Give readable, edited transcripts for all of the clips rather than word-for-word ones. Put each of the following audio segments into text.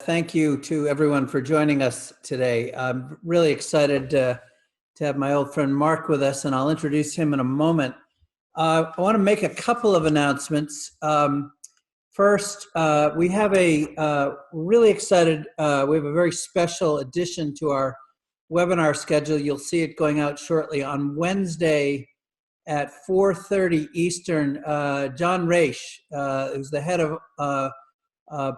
Thank you to everyone for joining us today. I'm really excited to have my old friend Mark with us, and I'll introduce him in a moment. I want to make a couple of announcements. First, we have really excited, we have a very special addition to our webinar schedule. You'll see it going out shortly on Wednesday at 4:30 Eastern. John Raish, who's the head of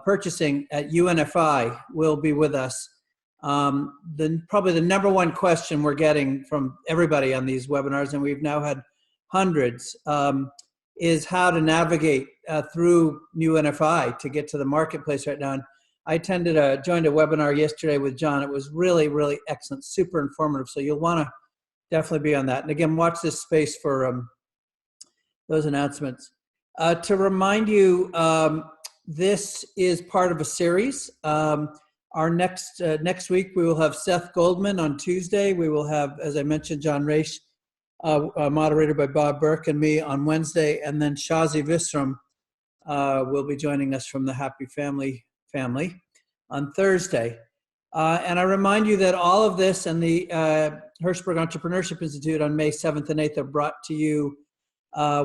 purchasing at UNFI, will be with us. Probably the number one question we're getting from everybody on these webinars, and we've now had hundreds, is how to navigate through UNFI to get to the marketplace right now. And I joined a webinar yesterday with John. It was really, really excellent, super informative. So you'll want to definitely be on that. And again, watch this space for those announcements. To remind you, this is part of a series. Our next week, we will have Seth Goldman on Tuesday. We will have, as I mentioned, John Raish, moderated by Bob Burke, and me on Wednesday. And then Shazi Visram will be joining us from the Happy Family on Thursday. And I remind you that all of this and the Hertzberg Entrepreneurship Institute on May 7th and 8th are brought to you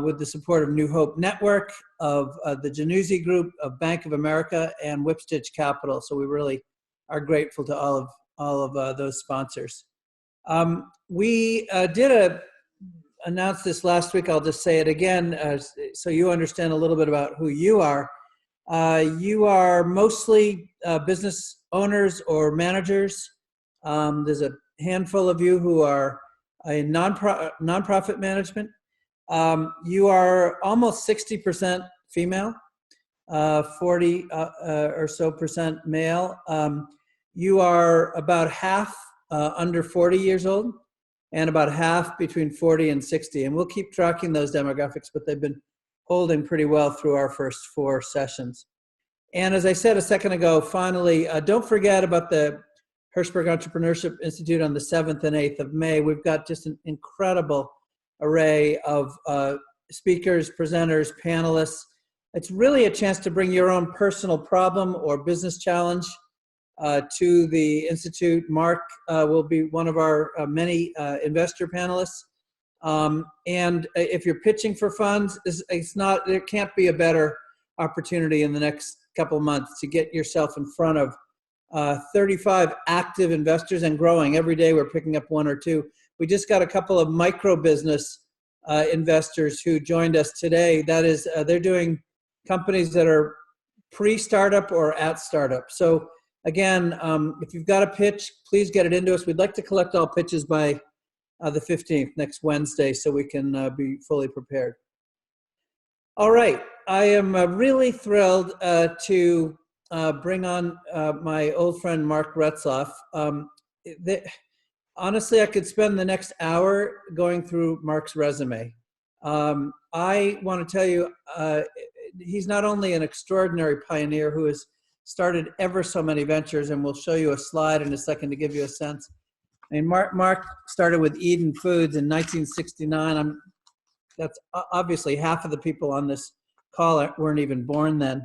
with the support of New Hope Network, of the Januzzi Group, of Bank of America, and Whipstitch Capital. So we really are grateful to all of those sponsors. We did announce this last week. I'll just say it again so you understand a little bit about who you are. You are mostly business owners or managers. There's a handful of you who are in nonprofit management. You are almost 60% female, 40 or so percent male. You are about half under 40 years old and about half between 40 and 60. And we'll keep tracking those demographics, but they've been holding pretty well through our first 4 sessions. And as I said a second ago, finally, don't forget about the Hertzberg Entrepreneurship Institute on the 7th and 8th of May. We've got just an incredible array of speakers, presenters, panelists. It's really a chance to bring your own personal problem or business challenge to the Institute. Mark will be one of our many investor panelists. And if you're pitching for funds, there can't be a better opportunity in the next couple of months to get yourself in front of 35 active investors and growing. Every day we're picking up 1 or 2. We just got a couple of micro business investors who joined us today. That is, they're doing companies that are pre-startup or at startup. So again, if you've got a pitch, please get it into us. We'd like to collect all pitches by the 15th, next Wednesday, so we can be fully prepared. All right, I am really thrilled to bring on my old friend Mark Retzloff. Honestly, I could spend the next hour going through Mark's resume. I want to tell you, he's not only an extraordinary pioneer who has started ever so many ventures, and we'll show you a slide in a second to give you a sense. I mean, Mark started with Eden Foods in 1969. That's obviously half of the people on this call weren't even born then.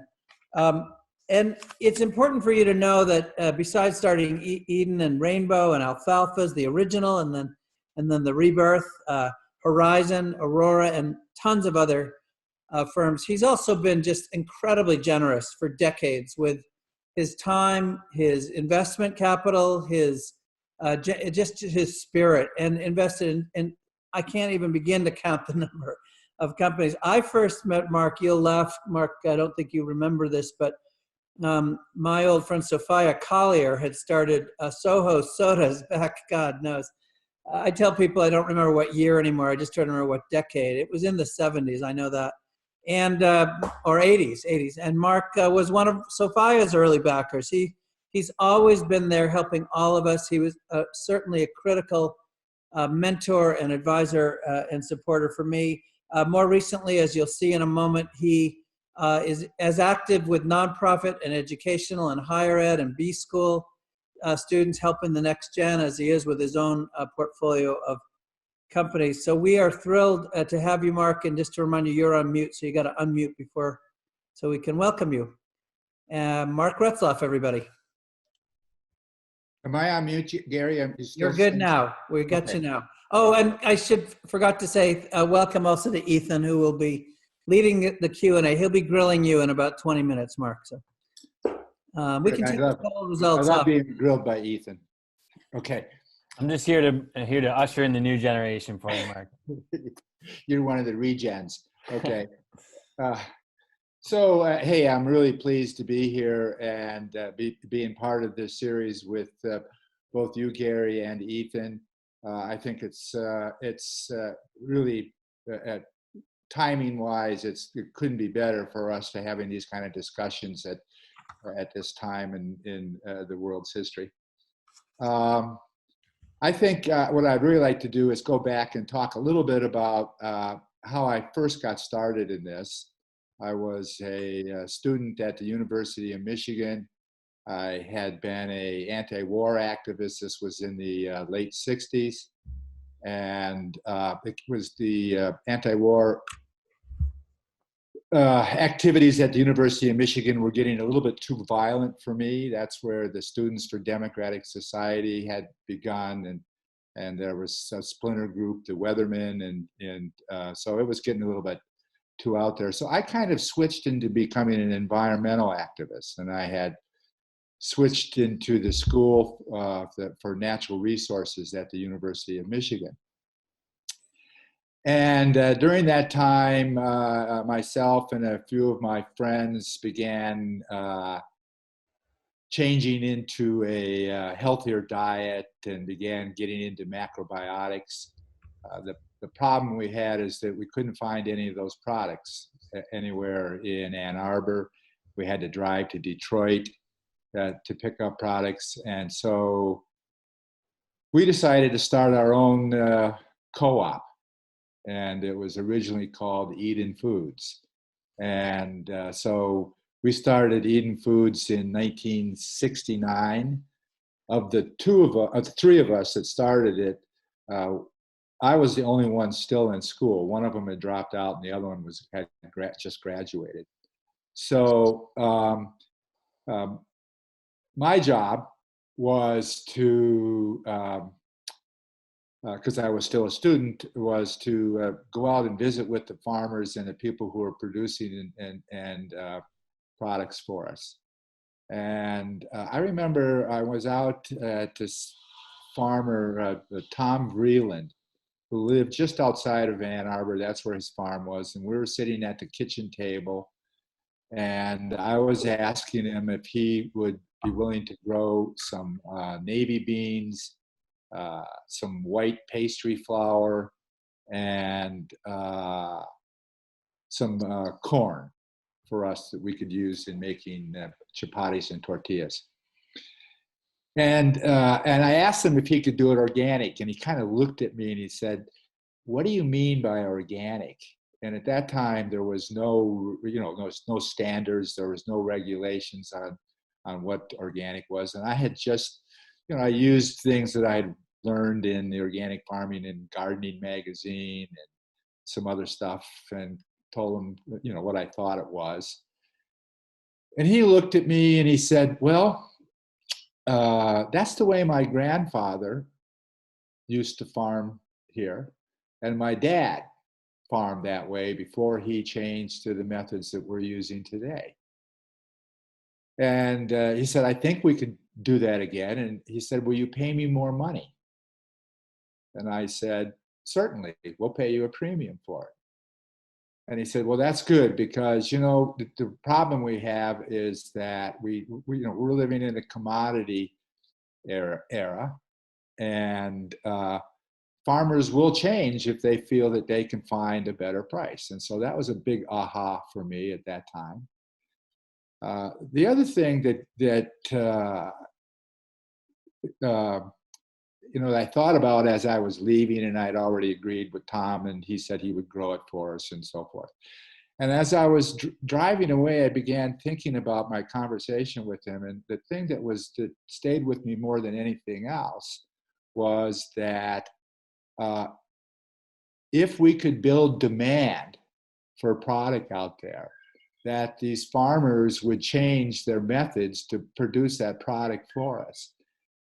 And it's important for you to know that besides starting Eden and Rainbow and Alfalfa's, the original, and then the Rebirth, Horizon, Aurora, and tons of other firms, he's also been just incredibly generous for decades with his time, his investment capital, just his spirit, and invested in I can't even begin to count the number of companies. I first met Mark. You'll laugh, Mark. I don't think you remember this, but my old friend Sophia Collier had started Soho Sodas back, God knows. I tell people I don't remember what year anymore. I just try to remember what decade. It was in the 70s, I know that, and or 80s. And Mark was one of Sophia's early backers. He's always been there helping all of us. He was certainly a critical mentor and advisor and supporter for me. More recently, as you'll see in a moment, he is as active with nonprofit and educational and higher ed and B-school students helping the next gen as he is with his own portfolio of companies. So we are thrilled to have you, Mark. And just to remind you, you're on mute, so you got to unmute before so we can welcome you. Mark Retzloff, everybody. Am I on mute, Gary? I'm You're still good saying. now. We got Okay. you now. Oh, and I forgot to say welcome also to Ethan, who will be leading the Q&A. He'll be grilling you in about 20 minutes, Mark. So we can I take the love, poll I results love up. being grilled by Ethan. Okay. I'm just here to usher in the new generation for you, Mark. You're one of the regens. Okay. Hey, I'm really pleased to be here and being part of this series with both you, Gary, and Ethan. I think it's really, timing-wise, it couldn't be better for us to having these kind of discussions at this time in the world's history. I think what I'd really like to do is go back and talk a little bit about how I first got started in this. I was a student at the University of Michigan. I had been an anti-war activist. This was in the late 60s. And it was the anti-war activities at the University of Michigan were getting a little bit too violent for me. That's where the Students for Democratic Society had begun, and there was a splinter group, the Weathermen, and so it was getting a little bit too out there. So I kind of switched into becoming an environmental activist, and I had switched into the school for natural resources at the University of Michigan. And during that time, myself and a few of my friends began changing into a healthier diet and began getting into macrobiotics. The problem we had is that we couldn't find any of those products anywhere in Ann Arbor. We had to drive to Detroit to pick up products. And so we decided to start our own co-op. And it was originally called Eden Foods. And so we started Eden Foods in 1969. Of the three of us that started it, I was the only one still in school. One of them had dropped out, and the other one had just graduated. So my job was to, because I was still a student, was to go out and visit with the farmers and the people who were producing and products for us. And I remember I was out at this farmer, Tom Vreeland, who lived just outside of Ann Arbor. That's where his farm was. And we were sitting at the kitchen table, and I was asking him if he would be willing to grow some navy beans, some white pastry flour, and some corn for us that we could use in making chapatis and tortillas. And I asked him if he could do it organic, and he kind of looked at me and he said, "What do you mean by organic?" And at that time, there was no standards, there was no regulations on what organic was. And I had just, I used things that I had learned in the Organic Farming and Gardening magazine and some other stuff, and told him, what I thought it was. And he looked at me and he said, "Well, that's the way my grandfather used to farm here, and my dad farmed that way before he changed to the methods that we're using today." And he said, "I think we could do that again." And he said, "Will you pay me more money?" And I said, "Certainly, we'll pay you a premium for it." And he said, "Well, that's good, because the problem we have is that we're living in a commodity era, and farmers will change if they feel that they can find a better price." And so that was a big aha for me at that time. The other thing that I thought about as I was leaving, and I'd already agreed with Tom, and he said he would grow it for us and so forth. And as I was driving away, I began thinking about my conversation with him. And the thing that stayed with me more than anything else was that if we could build demand for a product out there, that these farmers would change their methods to produce that product for us.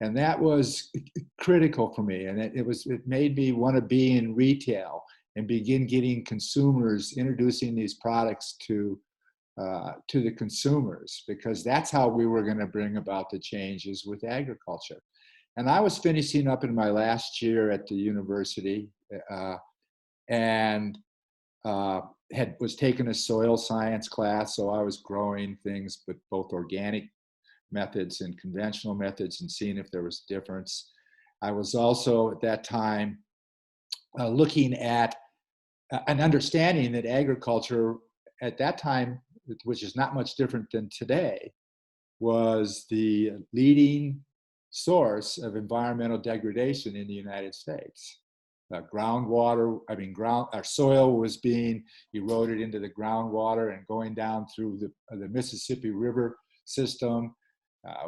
And that was critical for me. And it made me want to be in retail and begin getting consumers, introducing these products to the consumers, because that's how we were going to bring about the changes with agriculture. And I was finishing up in my last year at the university, and was taking a soil science class. So I was growing things with both organic methods and conventional methods and seeing if there was a difference. I was also at that time looking at an understanding that agriculture at that time, which is not much different than today, was the leading source of environmental degradation in the United States. Groundwater, our soil was being eroded into the groundwater and going down through the Mississippi River system.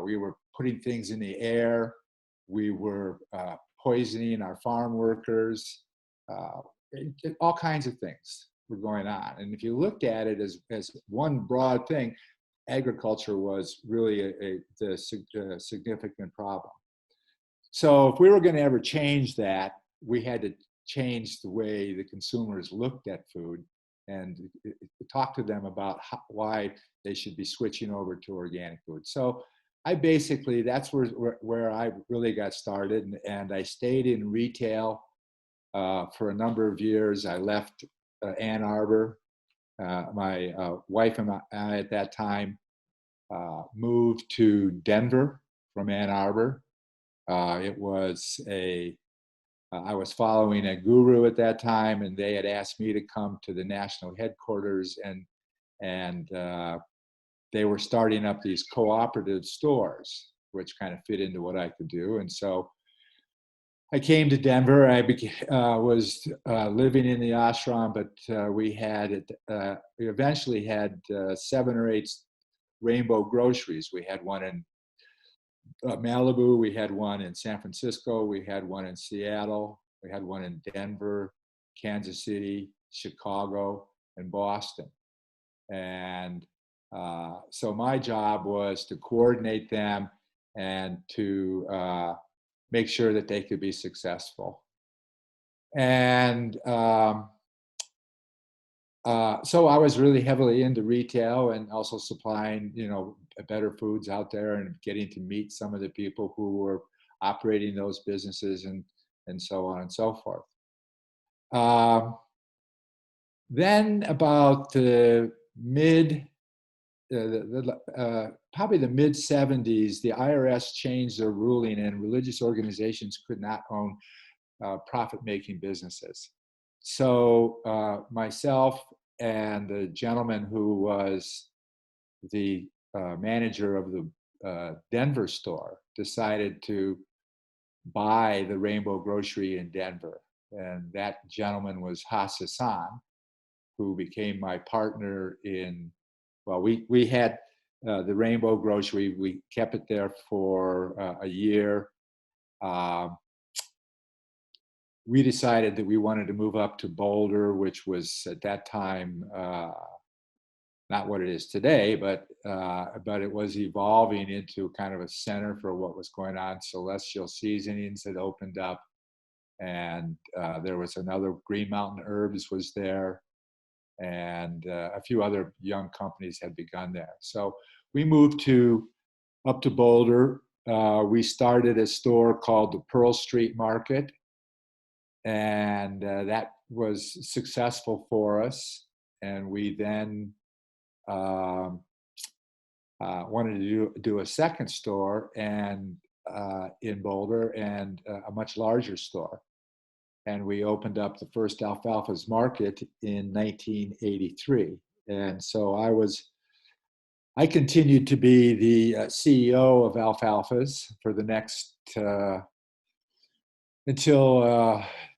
We were putting things in the air. We were poisoning our farm workers. All kinds of things were going on. And if you looked at it as one broad thing, agriculture was really the significant problem. So if we were going to ever change that, we had to change the way the consumers looked at food and talk to them about why they should be switching over to organic food. So that's where I really got started, and I stayed in retail for a number of years. I left Ann Arbor. My wife and I at that time moved to Denver from Ann Arbor. I was following a guru at that time, and they had asked me to come to the national headquarters, and they were starting up these cooperative stores, which kind of fit into what I could do. And so I came to Denver. I was living in the ashram, but we eventually had 7 or 8 rainbow groceries. We had one in Malibu, we had one in San Francisco, we had one in Seattle, we had one in Denver, Kansas City, Chicago, and Boston. And so my job was to coordinate them and to make sure that they could be successful. And so I was really heavily into retail and also supplying, better foods out there and getting to meet some of the people who were operating those businesses and so on and so forth. Then about the probably the mid 70s, the IRS changed their ruling, and religious organizations could not own profit-making businesses. So myself and the gentleman who was the manager of the Denver store decided to buy the Rainbow Grocery in Denver. And that gentleman was Hassan, who became my partner we had the Rainbow Grocery. We kept it there for a year. We decided that we wanted to move up to Boulder, which was at that time not what it is today, but it was evolving into kind of a center for what was going on. Celestial Seasonings had opened up, and there was another, Green Mountain Herbs was there, and a few other young companies had begun there. So we moved up to Boulder. We started a store called the Pearl Street Market, and that was successful for us. And we then wanted to do a second store in Boulder, and a much larger store. And we opened up the first Alfalfa's Market in 1983. And so I continued to be the CEO of Alfalfa's for the next until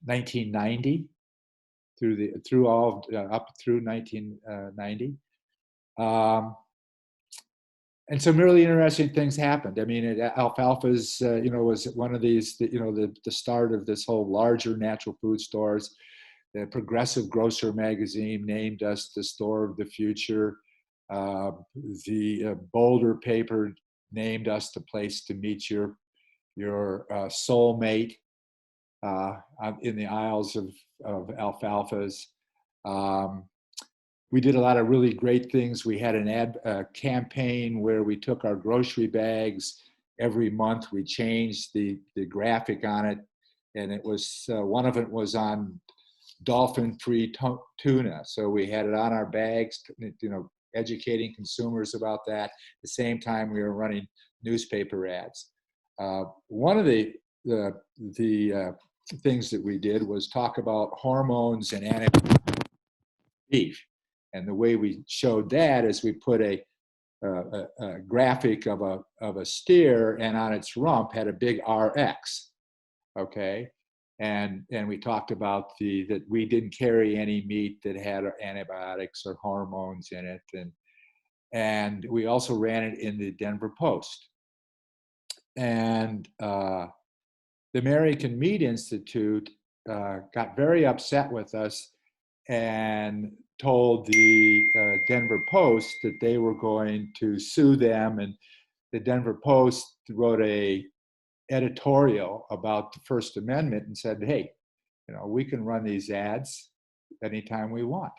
1990, up through 1990. And some really interesting things happened. I mean, Alfalfa's, was one of these, the start of this whole larger natural food stores. The Progressive Grocer magazine named us the store of the future. The Boulder paper named us the place to meet your your soulmate in the aisles of alfalfas. We did a lot of really great things. We had an ad campaign where we took our grocery bags every month. We changed the graphic on it, and it was one of it was on dolphin-free tuna. So we had it on our bags, educating consumers about that. At the same time, we were running newspaper ads. One of the things that we did was talk about hormones and antibiotics beef. And the way we showed that is we put a graphic of a steer, and on its rump had a big RX, okay? And we talked about that we didn't carry any meat that had antibiotics or hormones in it, and we also ran it in the Denver Post. And the American Meat Institute got very upset with us and told the Denver Post that they were going to sue them, and the Denver Post wrote a editorial about the First Amendment and said, hey, we can run these ads anytime we want,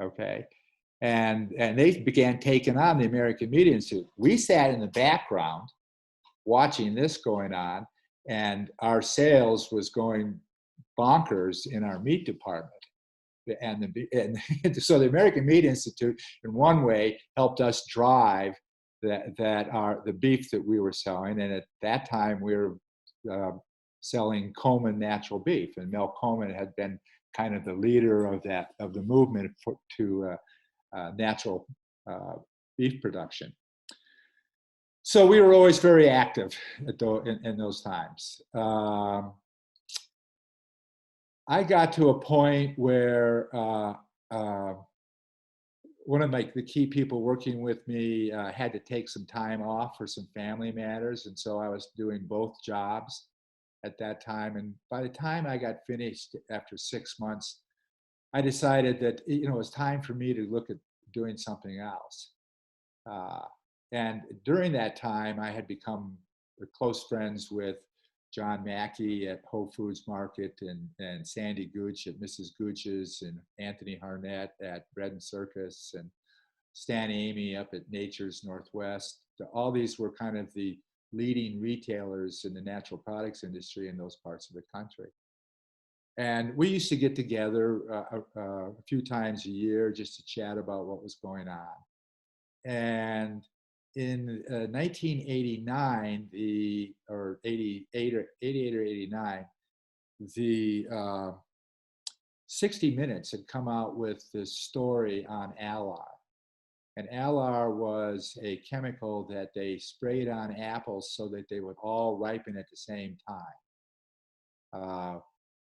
okay? And they began taking on the American Meat Institute. We sat in the background watching this going on, and our sales was going bonkers in our meat department. And so the American Meat Institute, in one way, helped us drive the beef that we were selling. And at that time, we were selling Komen natural beef, and Mel Komen had been kind of the leader of the movement to natural beef production. So we were always very active in those times. I got to a point where one of the key people working with me had to take some time off for some family matters, and so I was doing both jobs at that time. And by the time I got finished after 6 months, I decided that it was time for me to look at doing something else. And during that time, I had become close friends with John Mackey at Whole Foods Market, and Sandy Gooch at Mrs. Gooch's, and Anthony Harnett at Bread and Circus, and Stan Amy up at Nature's Northwest. All these were kind of the leading retailers in the natural products industry in those parts of the country. And we used to get together a few times a year just to chat about what was going on. And in 1989, or 88 or 89, the 60 Minutes had come out with this story on Alar. And Alar was a chemical that they sprayed on apples so that they would all ripen at the same time.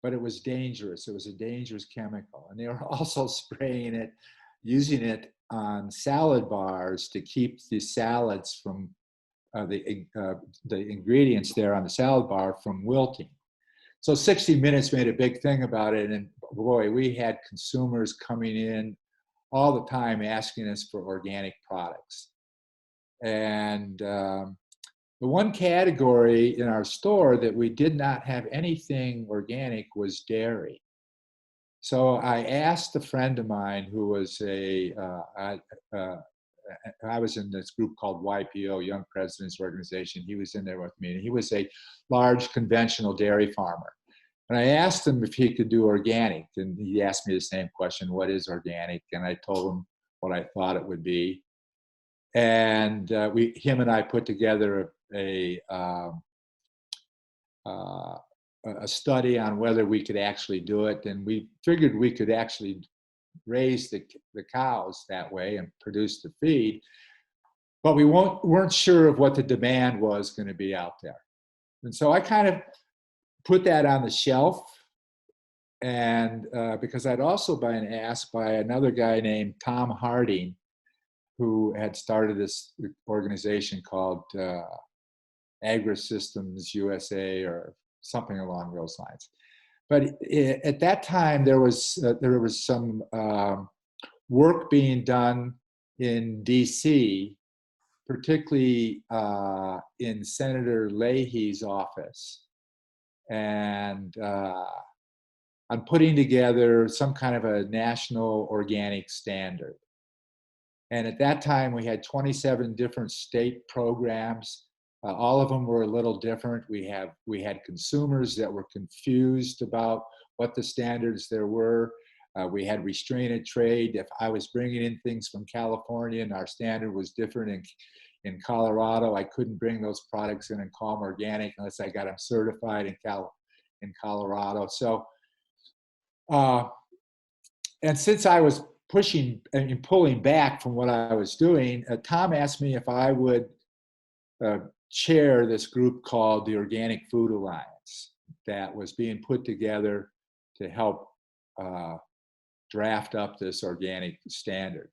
But it was dangerous. It was a dangerous chemical. And they were also spraying it, using it on salad bars to keep the salads from the ingredients there on the salad bar from wilting. So 60 Minutes made a big thing about it, and boy, we had consumers coming in all the time asking us for organic products. And the one category in our store that we did not have anything organic was dairy. So I asked a friend of mine who was I was in this group called YPO, Young Presidents Organization. He was in there with me, and he was a large conventional dairy farmer. And I asked him if he could do organic, and he asked me the same question, what is organic? And I told him what I thought it would be. And him and I put together a study on whether we could actually do it, and we figured we could actually raise the cows that way and produce the feed, but we weren't sure of what the demand was going to be out there. And so I kind of put that on the shelf, and because I'd also been asked by another guy named Tom Harding, who had started this organization called Agri-Systems USA or something along those lines. But at that time, there was some work being done in DC particularly in Senator Leahy's office, and on putting together some kind of a national organic standard. And at that time, we had 27 different state programs. All of them were a little different. We had consumers that were confused about what the standards there were. We had restrained trade. If I was bringing in things from California and our standard was different in Colorado, I couldn't bring those products in and call them organic unless I got them certified in Colorado. So, and since I was pushing and pulling back from what I was doing, Tom asked me if I would chair this group called the Organic Food Alliance that was being put together to help draft up this organic standard.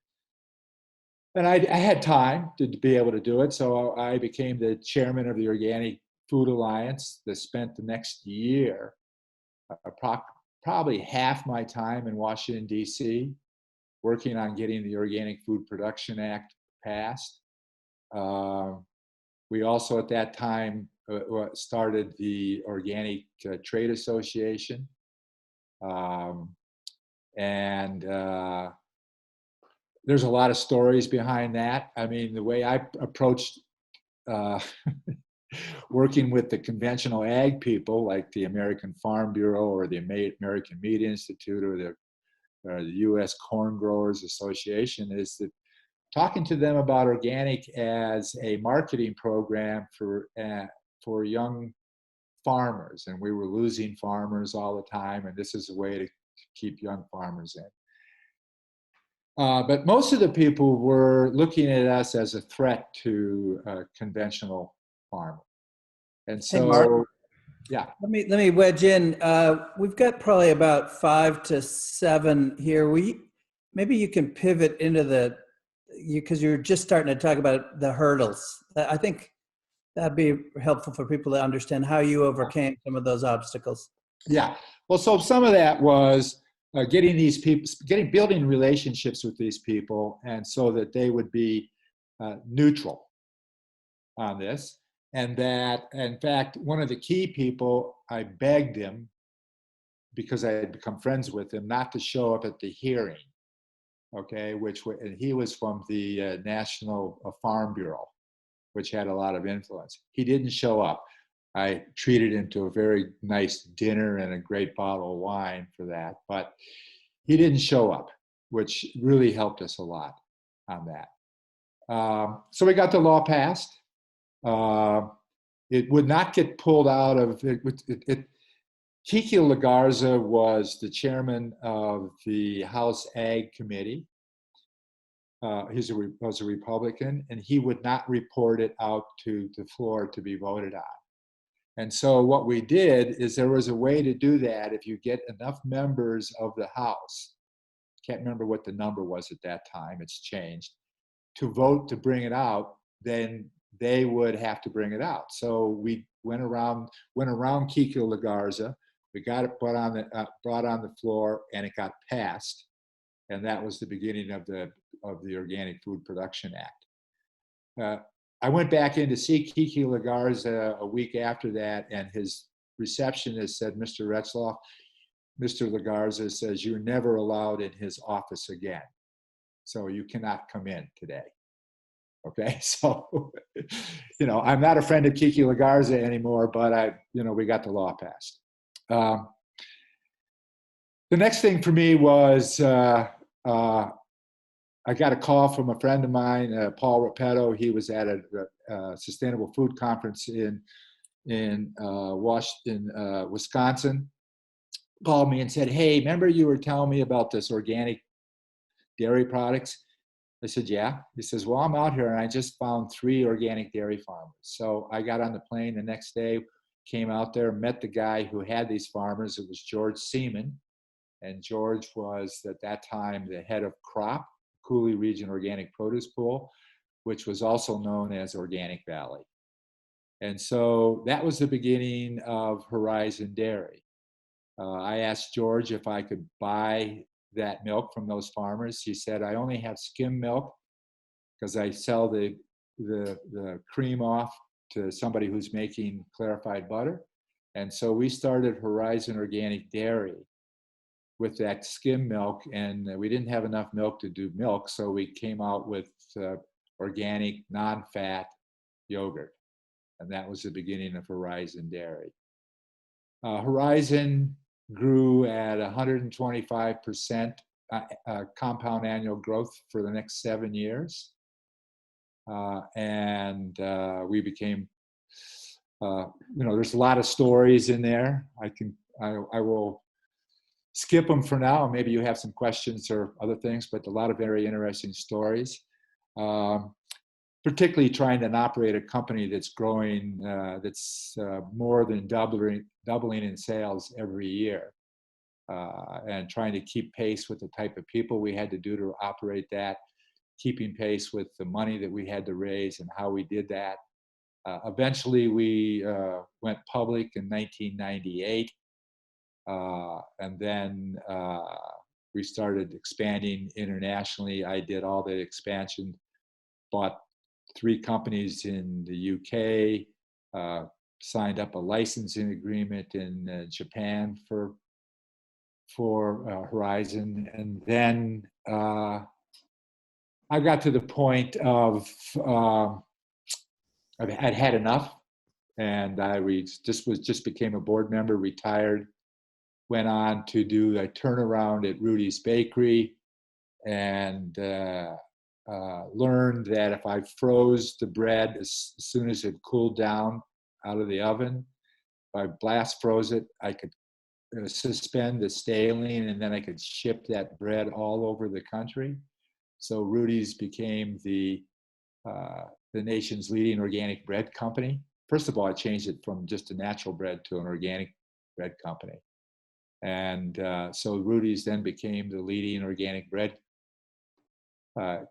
And I had time to be able to do it, so I became the chairman of the Organic Food Alliance that spent the next year, probably half my time in Washington, D.C., working on getting the Organic Food Production Act passed. We also at that time started the Organic Trade Association. There's a lot of stories behind that. I mean, the way I approached working with the conventional ag people like the American Farm Bureau or the American Meat Institute or the U.S. Corn Growers Association is that talking to them about organic as a marketing program for young farmers, and we were losing farmers all the time, and this is a way to keep young farmers in. But most of the people were looking at us as a threat to conventional farming, and so. Hey, Mark. Yeah. Let me wedge in. We've got probably about 5 to 7 here. Maybe you can pivot into because you're just starting to talk about the hurdles. I think that'd be helpful for people to understand how you overcame some of those obstacles. Yeah. Well, so some of that was getting these people, building relationships with these people, and so that they would be neutral on this. And that, in fact, one of the key people, I begged him, because I had become friends with him, not to show up at the hearing, okay, and he was from the National Farm Bureau, which had a lot of influence. He didn't show up. I treated him to a very nice dinner and a great bottle of wine for that, but he didn't show up, which really helped us a lot on that. So we got the law passed. It would not get pulled out of it. Kiki Lagarza was the chairman of the House Ag Committee. He was a Republican, and he would not report it out to the floor to be voted on. And so what we did is there was a way to do that if you get enough members of the House, can't remember what the number was at that time, it's changed, to vote to bring it out, then they would have to bring it out. So we went around Kiki Lagarza, we got it brought on the floor, and it got passed. And that was the beginning of the Organic Food Production Act. I went back in to see Kiki Lagarza a week after that, and his receptionist said, "Mr. Retzloff, Mr. Lagarza says you're never allowed in his office again. So you cannot come in today." Okay, so, I'm not a friend of Kiki Lagarza anymore, but we got the law passed. The next thing for me was I got a call from a friend of mine, Paul Rapetto. He was at a sustainable food conference in Wisconsin. Called me and said, "Hey, remember you were telling me about this organic dairy products?" I said, "Yeah." He says, "Well, I'm out here and I just found 3 organic dairy farmers." So I got on the plane the next day, came out there, met the guy who had these farmers. It was George Seaman. And George was at that time the head of crop, Cooley Region Organic Produce Pool, which was also known as Organic Valley. And so that was the beginning of Horizon Dairy. I asked George if I could buy that milk from those farmers. He said, "I only have skim milk because I sell the the cream off to somebody who's making clarified butter. And so we started Horizon Organic Dairy with that skim milk, and we didn't have enough milk to do milk, so we came out with organic, non-fat yogurt. And that was the beginning of Horizon Dairy. Horizon grew at 125% compound annual growth for the next 7 years. And we became, there's a lot of stories in there. I will skip them for now. Maybe you have some questions or other things, but a lot of very interesting stories. Particularly trying to operate a company that's growing, that's more than doubling in sales every year, and trying to keep pace with the type of people we had to do to operate that, keeping pace with the money that we had to raise and how we did that. Eventually, we went public in 1998, and then we started expanding internationally. I did all the expansion, bought 3 companies in the UK, signed up a licensing agreement in Japan for Horizon, and then I got to the point of I'd had enough, and I just became a board member, retired, went on to do a turnaround at Rudy's Bakery, and learned that if I froze the bread as soon as it cooled down out of the oven, if I blast froze it, I could suspend the staling, and then I could ship that bread all over the country. So Rudy's became the nation's leading organic bread company. First of all, I changed it from just a natural bread to an organic bread company. And so Rudy's then became the leading organic bread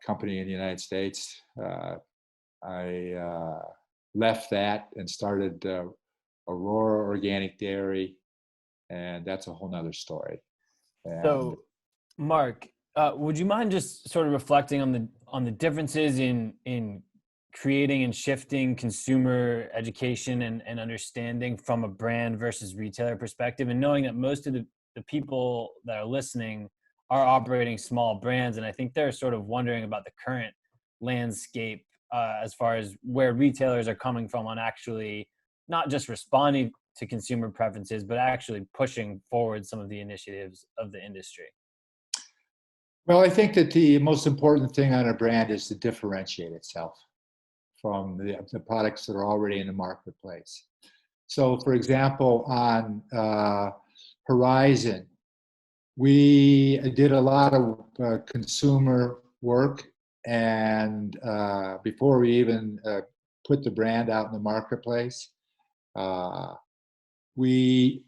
company in the United States. I left that and started Aurora Organic Dairy, and that's a whole nother story. And So, Mark, would you mind just sort of reflecting on the differences in creating and shifting consumer education and understanding from a brand versus retailer perspective, and knowing that most of the people that are listening are operating small brands, and I think they're sort of wondering about the current landscape as far as where retailers are coming from on actually not just responding to consumer preferences, but actually pushing forward some of the initiatives of the industry. Well, I think that the most important thing on a brand is to differentiate itself from the products that are already in the marketplace. So, for example, on Horizon, we did a lot of consumer work, and before we even put the brand out in the marketplace, we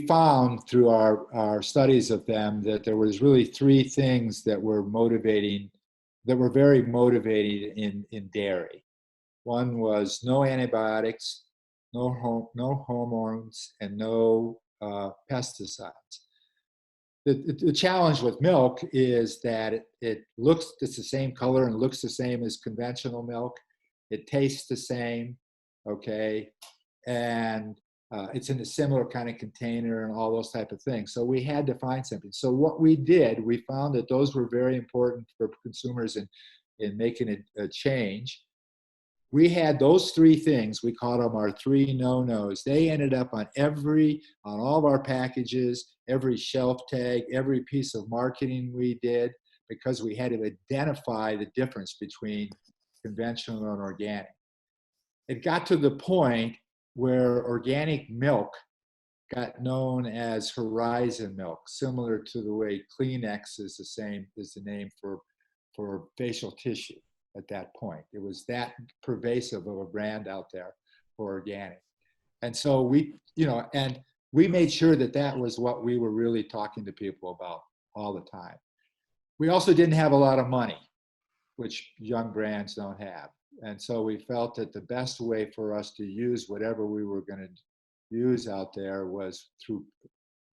found through our studies of them that there was really 3 things that were very motivating in dairy. One was no antibiotics, no hormones, and no pesticides. The challenge with milk is that it's the same color and looks the same as conventional milk. It tastes the same, okay, and it's in a similar kind of container and all those type of things. So we had to find something. So what we did, we found that those were very important for consumers in making a change. We had those 3 things. We called them our 3 no-nos. They ended up on all of our packages, every shelf tag, every piece of marketing we did, because we had to identify the difference between conventional and organic. It got to the point where organic milk got known as Horizon milk, similar to the way Kleenex is the name for facial tissue at that point. It was that pervasive of a brand out there for organic. And so we made sure that was what we were really talking to people about all the time. We also didn't have a lot of money, which young brands don't have. And so we felt that the best way for us to use whatever we were going to use out there was through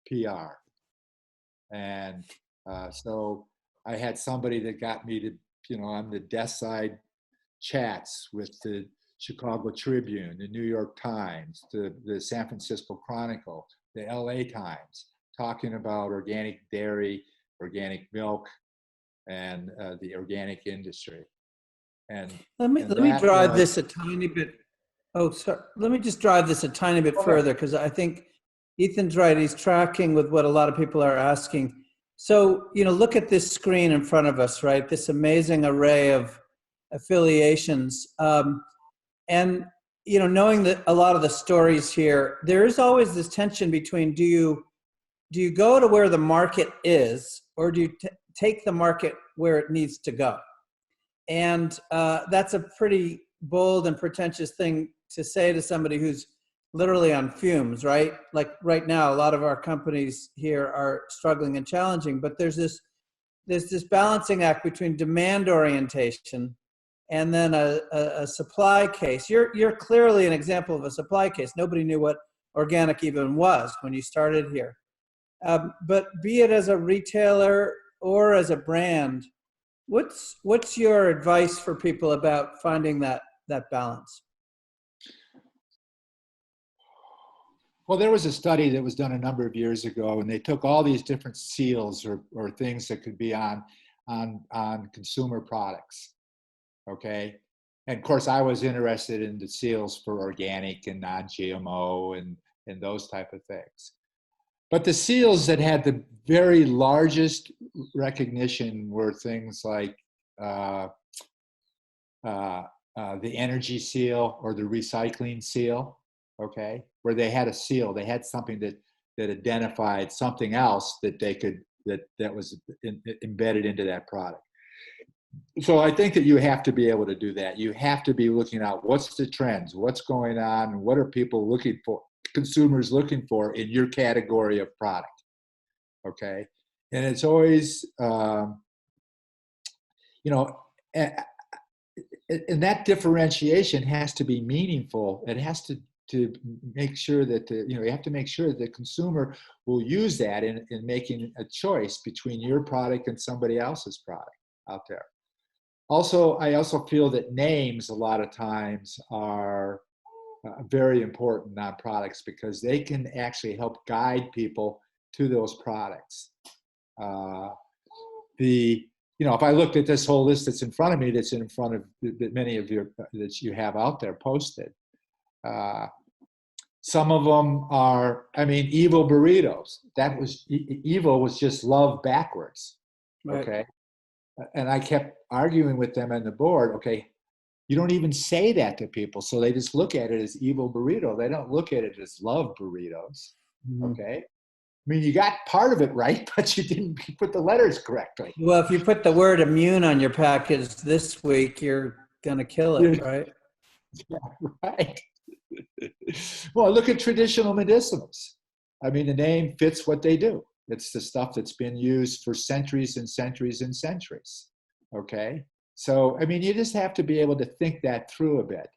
PR. And so I had somebody that got me to, on the desk side, chats with the Chicago Tribune, the New York Times, the San Francisco Chronicle, the LA Times, talking about organic dairy, organic milk, and the organic industry. And let me drive this a tiny bit. Oh, sorry. Let me just drive this a tiny bit further, because I think Ethan's right. He's tracking with what a lot of people are asking. So, look at this screen in front of us, right? This amazing array of affiliations. And, knowing that a lot of the stories here, there is always this tension between do you go to where the market is, or do you take the market where it needs to go? And that's a pretty bold and pretentious thing to say to somebody who's literally on fumes, right? Like right now, a lot of our companies here are struggling and challenging, but there's this balancing act between demand orientation and then a supply case. You're clearly an example of a supply case. Nobody knew what organic even was when you started here. But be it as a retailer or as a brand, what's your advice for people about finding that balance? Well, there was a study that was done a number of years ago, and they took all these different seals or things that could be on consumer products. Okay. And of course, I was interested in the seals for organic and non-GMO and those type of things. But the seals that had the very largest recognition were things like the energy seal or the recycling seal, okay, where they had a seal, they had something that identified something else that they could that was embedded into that product. So I think that you have to be able to do that. You have to be looking at what's the trends, what's going on, what are people looking for, consumers looking for in your category of product, okay? And it's always, and that differentiation has to be meaningful. It has to make sure that you have to make sure that the consumer will use that in making a choice between your product and somebody else's product out there. Also, I also feel that names a lot of times are very important on products because they can actually help guide people to those products. If I looked at this whole list that's in front of me, that's in front of that many of you that you have out there posted, some of them are, evil burritos. That was evil was just love backwards, right. Okay. And I kept arguing with them on the board. Okay, you don't even say that to people, so they just look at it as evil burrito. They don't look at it as love burritos. Mm-hmm. Okay. You got part of it right, but you didn't put the letters correctly. Well, if you put the word immune on your package this week, you're going to kill it, right? Yeah, right. Well, look at traditional medicinals. The name fits what they do. It's the stuff that's been used for centuries and centuries and centuries. Okay? So, you just have to be able to think that through a bit.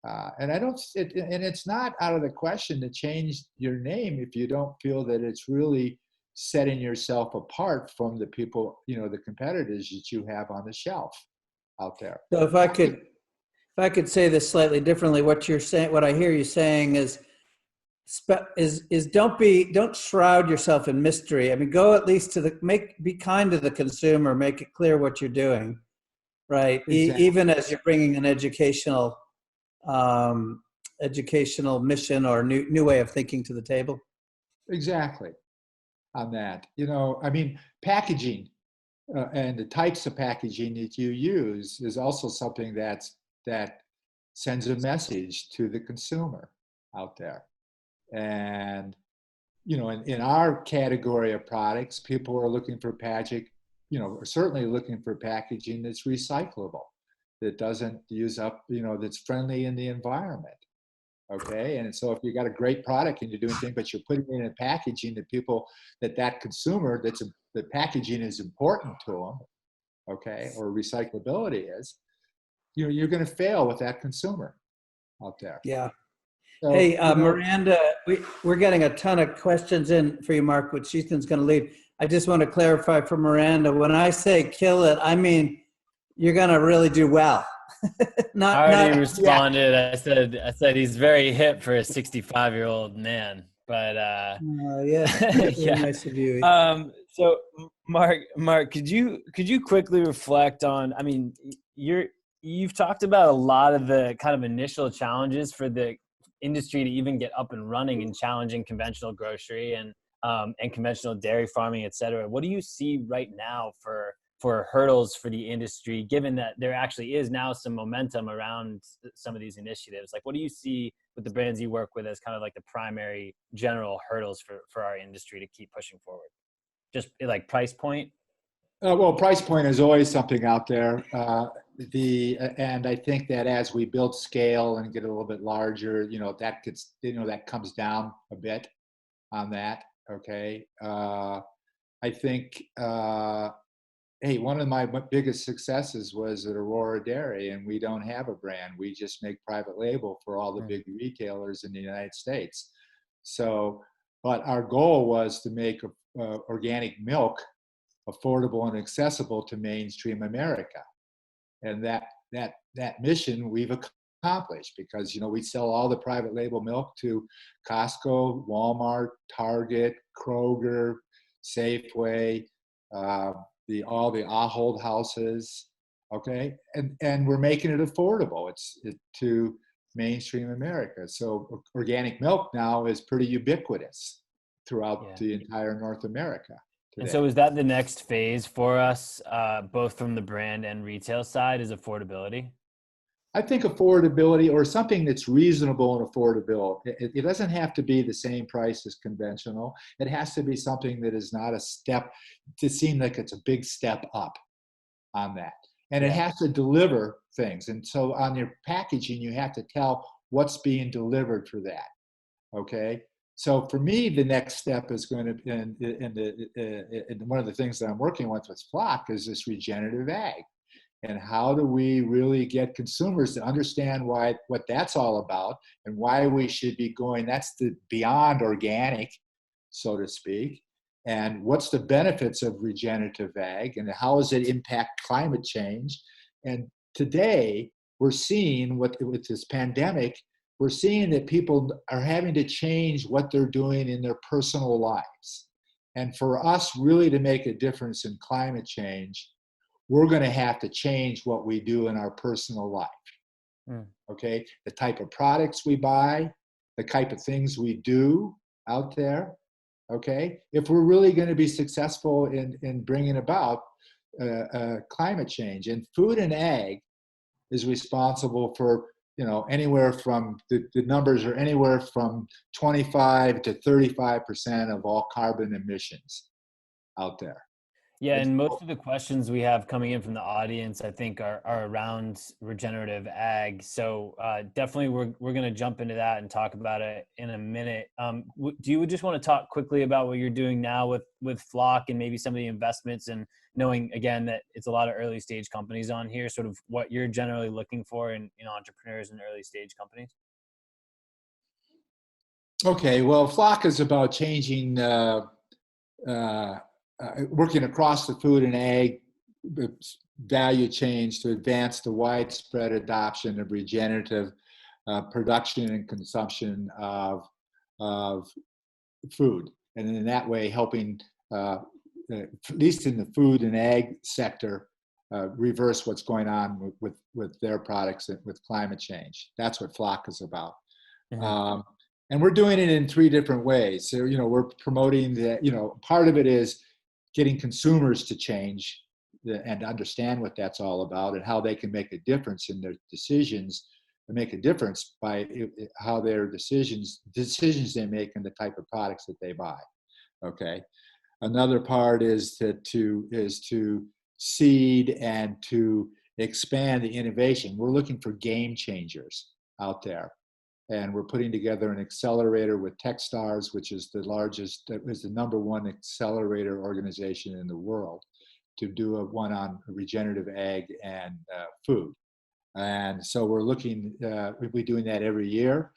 And it's not out of the question to change your name if you don't feel that it's really setting yourself apart from the people, the competitors that you have on the shelf out there. So if I could say this slightly differently, what you're saying, what I hear you saying is don't shroud yourself in mystery. Go at least be kind to the consumer, make it clear what you're doing, right? Exactly. Even as you're bringing an educational mission or new way of thinking to the table. Exactly. On that, packaging and the types of packaging that you use is also something that sends a message to the consumer out there. And in our category of products, people are looking for certainly looking for packaging that's recyclable, that doesn't use up, that's friendly in the environment. Okay. And so if you got a great product and you're doing things, but you're putting it in a packaging that consumer, the packaging is important to them. Okay. Or recyclability is, you're going to fail with that consumer out there. Yeah. So, hey, Miranda, we're getting a ton of questions in for you, Mark, which Ethan's going to lead. I just want to clarify for Miranda, when I say kill it, I mean you're going to really do well. Not, I already not, responded. I said he's very hip for a 65-year-old man. But yeah, very yeah. nice of you. So Mark, could you quickly reflect on? I mean, you've talked about a lot of the kind of initial challenges for the industry to even get up and running and challenging conventional grocery and conventional dairy farming, et cetera. What do you see right now for hurdles for the industry, given that there actually is now some momentum around some of these initiatives? Like, what do you see with the brands you work with as kind of like the primary general hurdles for our industry to keep pushing forward? Just like price point? Well, price point is always something out there. And I think that as we build scale and get a little bit larger, that comes down a bit on that. Okay. I think, hey, one of my biggest successes was at Aurora Dairy, and we don't have a brand. We just make private label for all the big retailers in the United States. So, but our goal was to make organic milk affordable and accessible to mainstream America. And that mission we've accomplished, because, we sell all the private label milk to Costco, Walmart, Target, Kroger, Safeway, all the Ahold houses, okay? And we're making it affordable. It's to mainstream America. So organic milk now is pretty ubiquitous throughout the entire North America today. And so is that the next phase for us, both from the brand and retail side, is affordability? I think affordability, or something that's reasonable and affordable. It doesn't have to be the same price as conventional. It has to be something that is not a step, to seem like it's a big step up on that. And it has to deliver things. And so on your packaging, you have to tell what's being delivered for that. Okay. So for me, the next step is going to be, and one of the things that I'm working with Flock is this regenerative ag. And how do we really get consumers to understand what that's all about, and why we should be going, that's the beyond organic, so to speak, and what's the benefits of regenerative ag, and how does it impact climate change? And today we're seeing with this pandemic, we're seeing that people are having to change what they're doing in their personal lives. And for us really to make a difference in climate change, we're going to have to change what we do in our personal life. Okay, the type of products we buy, the type of things we do out there. Okay, if we're really going to be successful in bringing about climate change. And food and ag is responsible for, anywhere from, the numbers are anywhere from 25 to 35% of all carbon emissions out there. Yeah, and most of the questions we have coming in from the audience, I think, are around regenerative ag. So definitely, we're going to jump into that and talk about it in a minute. Do you just want to talk quickly about what you're doing now with Flock, and maybe some of the investments, and knowing again that it's a lot of early stage companies on here, sort of what you're generally looking for in entrepreneurs and early stage companies? Okay, well, Flock is about changing. Working across the food and ag value chains to advance the widespread adoption of regenerative production and consumption of food, and in that way helping, at least in the food and ag sector, reverse what's going on with their products and with climate change. That's what Flock is about. And we're doing it in 3 different ways. So, we're promoting that, part of it is getting consumers to change and understand what that's all about, and how they can make a difference in their decisions, and make a difference by how their decisions they make and the type of products that they buy. Okay. Another part is to seed and to expand the innovation. We're looking for game changers out there. And we're putting together an accelerator with Techstars, which is the number 1 accelerator organization in the world, to do one on regenerative ag and food. And so we're looking, we'll be doing that every year,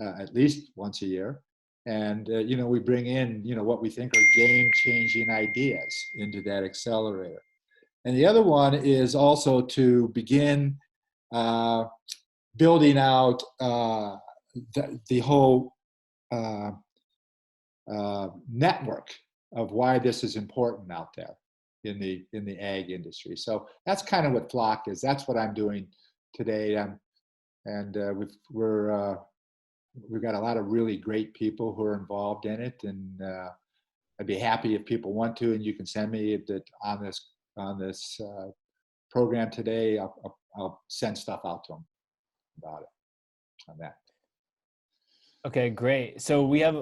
at least once a year. And, we bring in, what we think are game-changing ideas into that accelerator. And the other one is also to begin building out the whole network of why this is important out there in the ag industry. So that's kind of what Flock is. That's what I'm doing today. We've got a lot of really great people who are involved in it, and I'd be happy if people want to, and you can send me that on this program today. I'll send stuff out to them about it on that. Okay, great. So we have,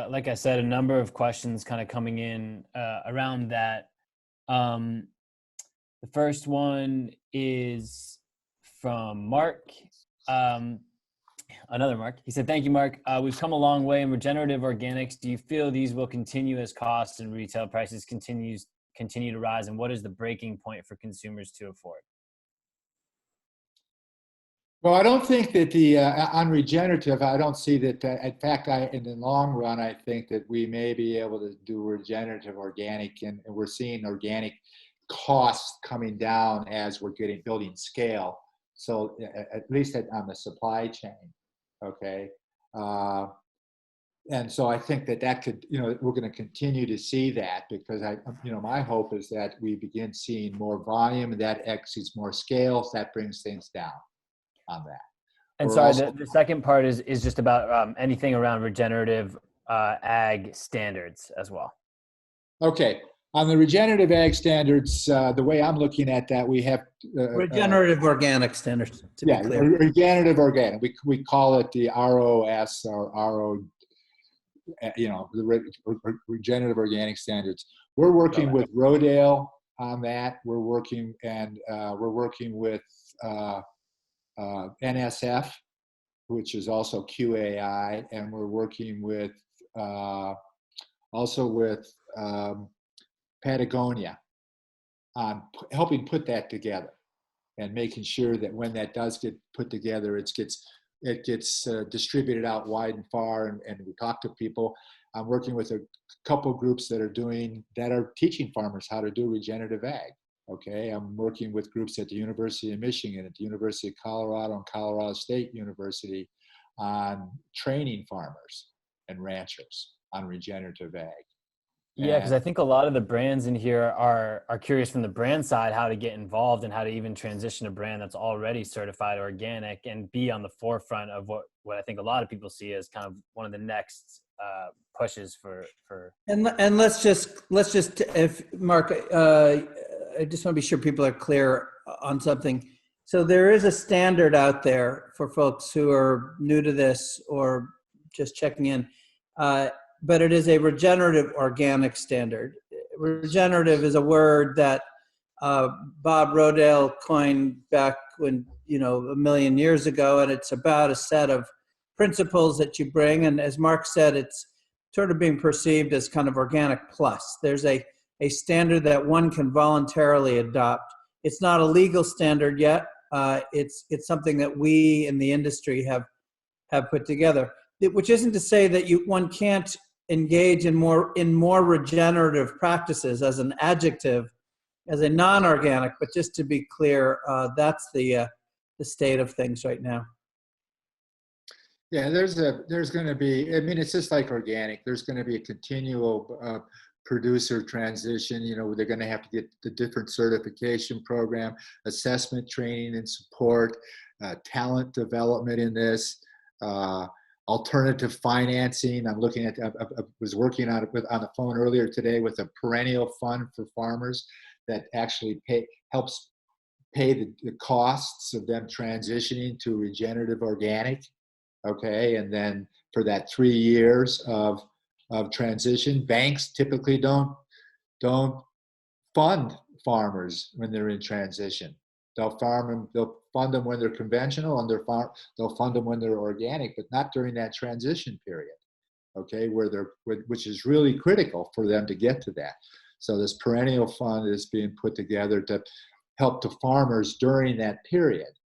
like I said, a number of questions kind of coming in around that. The first one is from Mark. Another Mark. He said, "Thank you, Mark. We've come a long way in regenerative organics. Do you feel these will continue as costs and retail prices continue to rise? And what is the breaking point for consumers to afford?" Well, I don't think that on regenerative, I don't see that. In fact, in the long run, I think that we may be able to do regenerative organic, and we're seeing organic costs coming down as we're building scale. So at least on the supply chain, okay. And so I think that could, we're going to continue to see that, because my hope is that we begin seeing more volume, and that exceeds more scales, that brings things down on that. And sorry, the second part is just about anything around regenerative ag standards as well. Okay. On the regenerative ag standards, the way I'm looking at that, we have regenerative organic standards, to be clear. Regenerative organic. We call it the ROS or RO, the regenerative organic standards. We're working with Rodale on that. We're working with NSF, which is also QAI, and we're working with also with Patagonia on helping put that together, and making sure that when that does get put together, it gets distributed out wide and far, and we talk to people. I'm working with a couple groups that are teaching farmers how to do regenerative ag. Okay, I'm working with groups at the University of Michigan, at the University of Colorado, and Colorado State University on training farmers and ranchers on regenerative ag. Yeah, because I think a lot of the brands in here are curious from the brand side how to get involved and how to even transition a brand that's already certified organic and be on the forefront of what I think a lot of people see as kind of one of the next pushes for. And let's just if Mark, I just want to be sure people are clear on something. So there is a standard out there for folks who are new to this or just checking in. But it is a regenerative organic standard. Regenerative is a word that Bob Rodale coined back when, a million years ago, and it's about a set of principles that you bring. And as Mark said, it's sort of being perceived as kind of organic plus. There's a standard that one can voluntarily adopt. It's not a legal standard yet. It's something that we in the industry have put together. Which isn't to say that one can't engage in more regenerative practices as an adjective, as a non-organic, but just to be clear, that's the state of things right now. Yeah, there's going to be, it's just like organic. There's going to be a continual producer transition. They're going to have to get the different certification program, assessment, training, and support, talent development in this. Alternative financing. I was working on the phone earlier today with a perennial fund for farmers that actually helps pay the costs of them transitioning to regenerative organic. Okay, and then for that 3 years of transition, banks typically don't fund farmers when they're in transition. They'll fund them when they're conventional, and they'll fund them when they're organic, but not during that transition period. Okay, which is really critical for them to get to that. So this perennial fund is being put together to help the farmers during that period.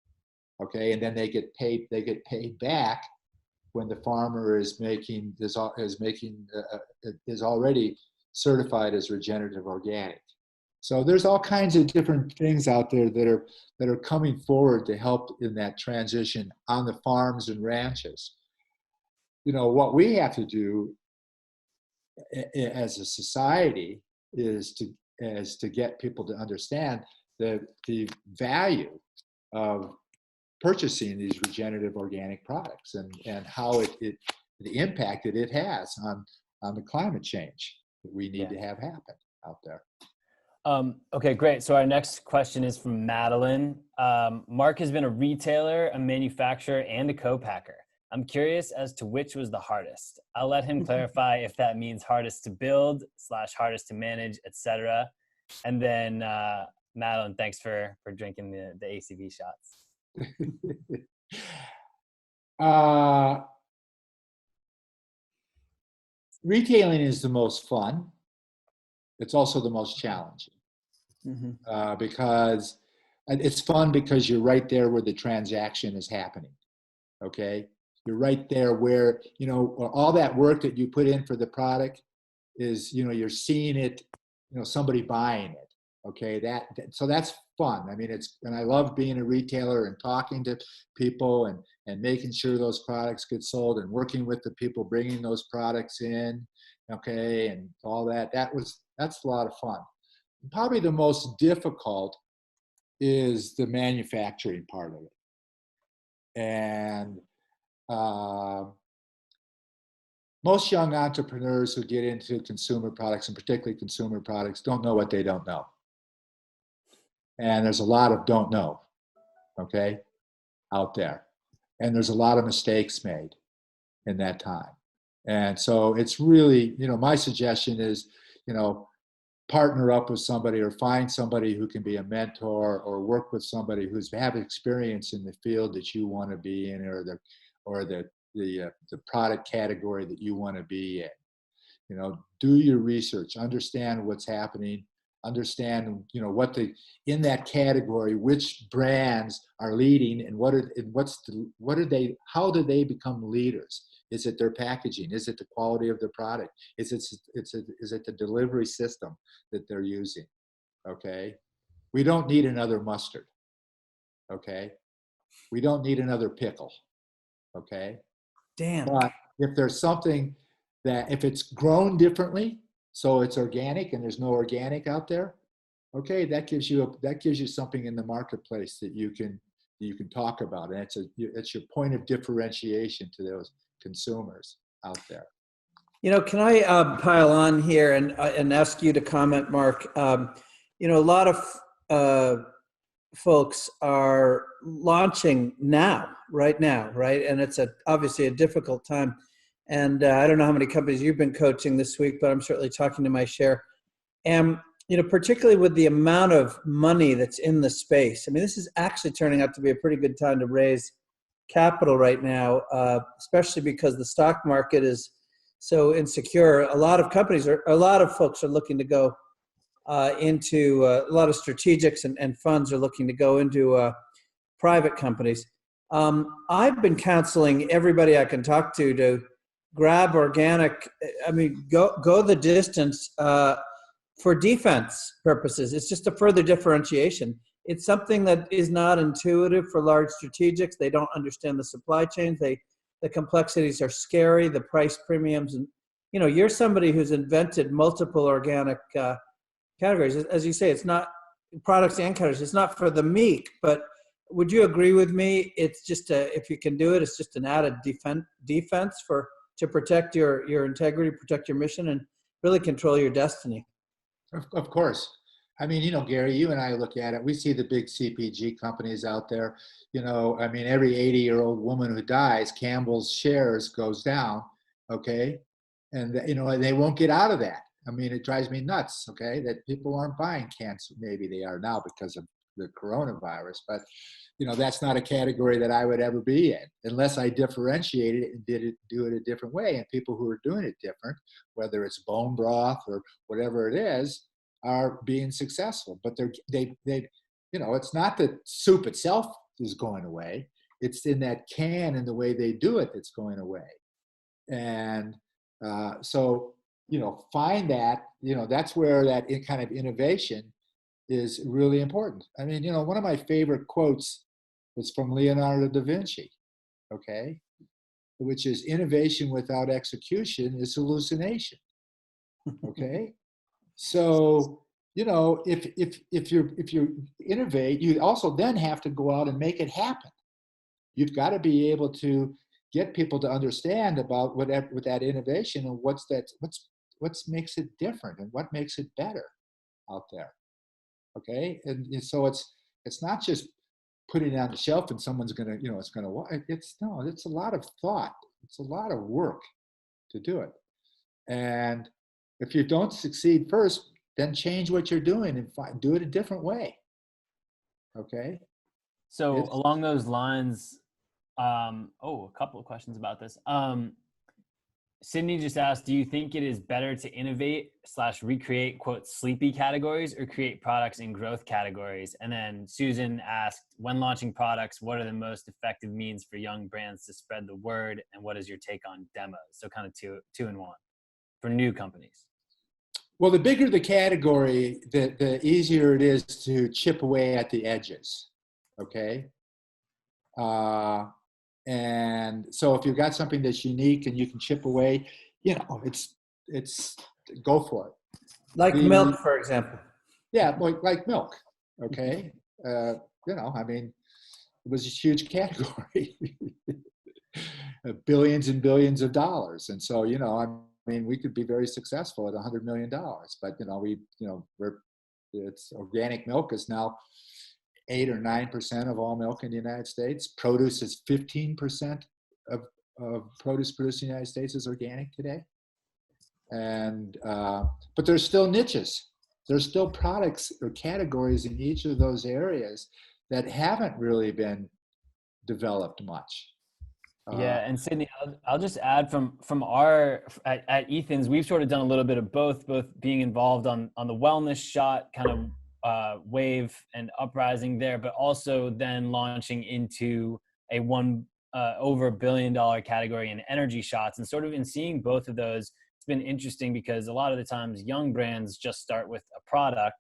Okay, and then they get paid back when the farmer is already certified as regenerative organic. So there's all kinds of different things out there that are coming forward to help in that transition on the farms and ranches. What we have to do as a society is to get people to understand the value of purchasing these regenerative organic products and how the impact that it has on the climate change that we need to have happen out there. Okay, great. So our next question is from Madeline. Mark has been a retailer, a manufacturer, and a co-packer. I'm curious as to which was the hardest. I'll let him clarify if that means hardest to build / hardest to manage, etc. And then Madeline, thanks for drinking the ACV shots. Retailing is the most fun. It's also the most challenging. Because it's fun because you're right there where the transaction is happening. Okay, you're right there where all that work that you put in for the product is you're seeing it, somebody buying it. Okay, so that's fun. I mean, and I love being a retailer and talking to people and making sure those products get sold and working with the people bringing those products in. Okay, and all that. That's a lot of fun. Probably the most difficult is the manufacturing part of it. And most young entrepreneurs who get into consumer products, and particularly consumer products, don't know what they don't know. And there's a lot of don't know, okay, out there. And there's a lot of mistakes made in that time. And so it's really, my suggestion is, partner up with somebody or find somebody who can be a mentor or work with somebody who's have experience in the field that you want to be in or the product category that you want to be in. Do your research, understand what's happening, understand in that category which brands are leading and how do they become leaders. Is it their packaging? Is it the quality of the product? Is it the delivery system that they're using? Okay, we don't need another mustard. Okay, we don't need another pickle. Okay, but if there's something that if it's grown differently, so it's organic and there's no organic out there, okay, that gives you something in the marketplace that you can talk about, and it's your point of differentiation to those consumers out there. Can I pile on here and ask you to comment, Mark? A lot of folks are launching right now, right? And it's obviously a difficult time. And I don't know how many companies you've been coaching this week, but I'm certainly talking to my share. And particularly with the amount of money that's in the space. I mean, this is actually turning out to be a pretty good time to raise capital right now, especially because the stock market is so insecure. A lot of folks are looking to go into a lot of strategics and funds are looking to go into private companies. I've been counseling everybody I can talk to grab organic. I mean, go the distance for defense purposes. It's just a further differentiation. It's something that is not intuitive for large strategics. They don't understand the supply chains. The complexities are scary, the price premiums. And, you're somebody who's invented multiple organic categories. As you say, it's not products and categories. It's not for the meek, but would you agree with me? It's just if you can do it, it's just an added defense to protect your integrity, protect your mission, and really control your destiny. Of course. I mean, Gary, you and I look at it. We see the big CPG companies out there. I mean, every 80-year-old woman who dies, Campbell's shares goes down. Okay, and they won't get out of that. I mean, it drives me nuts. Okay, that people aren't buying cans. Maybe they are now because of the coronavirus, but that's not a category that I would ever be in unless I differentiated it and do it a different way. And people who are doing it different, whether it's bone broth or whatever it is, are being successful. But it's not that soup itself is going away. It's in that can and the way they do it that's going away. And so find that, that's where that kind of innovation is really important. I mean, you know, one of my favorite quotes is from Leonardo da Vinci, okay, which is innovation without execution is hallucination. Okay. So, you know, if you innovate, you also then have to go out and make it happen. You've got to be able to get people to understand about what that innovation and what makes it different and what makes it better out there. Okay. And so it's not just putting it on the shelf and someone's going to, you know, it's going to, it's a lot of thought. It's a lot of work to do it. And if you don't succeed first, then change what you're doing and do it a different way. Okay. So along those lines, a couple of questions about this. Sydney just asked, do you think it is better to innovate / recreate, quote, sleepy categories or create products in growth categories? And then Susan asked, when launching products, what are the most effective means for young brands to spread the word? And what is your take on demos? So kind of two in one for new companies. Well, the bigger the category, the easier it is to chip away at the edges. Okay. And so if you've got something that's unique and you can chip away, you know, it's go for it. Like milk, for example. Yeah, like milk. Okay. You know, I mean, it was a huge category, billions and billions of dollars. And so, you know, I mean, we could be very successful at $100 million, but you know, it's organic milk is now 8 or 9% of all milk in the United States. Produce is 15% of produce produced in the United States is organic today. And, but there's still niches. There's still products or categories in each of those areas that haven't really been developed much. Yeah, and Sydney, I'll just add from our at Ethan's, we've sort of done a little bit of both being involved on the wellness shot kind of wave and uprising there, but also then launching into a over $1 billion category in energy shots, and sort of in seeing both of those, it's been interesting because a lot of the times young brands just start with a product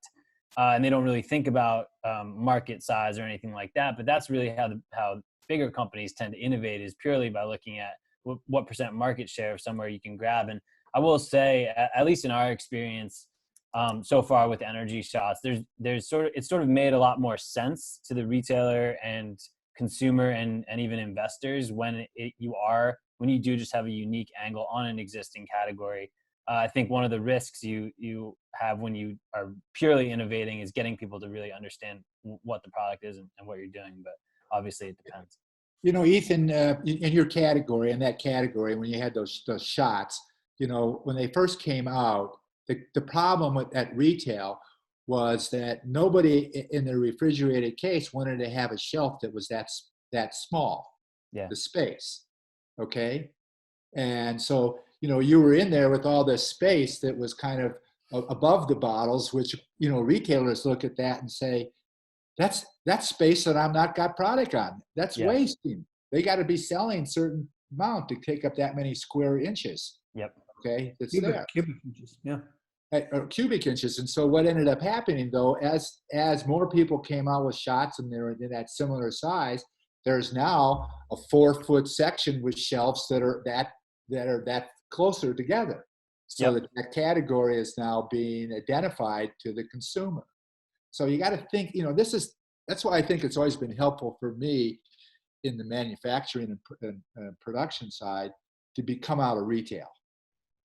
and they don't really think about market size or anything like that. But that's really how bigger companies tend to innovate, is purely by looking at what percent market share of somewhere you can grab. And I will say, at least in our experience so far with energy shots, it's sort of made a lot more sense to the retailer and consumer and even investors when you do just have a unique angle on an existing category. I think one of the risks you have when you are purely innovating is getting people to really understand what the product is and what you're doing. But obviously it depends. You know, Ethan, in your category, in that category, when you had those shots, you know, when they first came out, the problem at retail was that nobody in the refrigerated case wanted to have a shelf that was that small, the space, okay? And so, you know, you were in there with all this space that was kind of above the bottles, which, you know, retailers look at that and say, that's space that I'm not got product on. That's wasting. They got to be selling a certain amount to take up that many square inches. Yep. Okay, that's cubic inches. Yeah. Cubic inches. And so what ended up happening, though, as more people came out with shots and they're in that similar size, there's now a 4-foot section with shelves that are that closer together. So that category is now being identified to the consumer. So you got to think, you know, that's why I think it's always been helpful for me in the manufacturing and production side to come out of retail,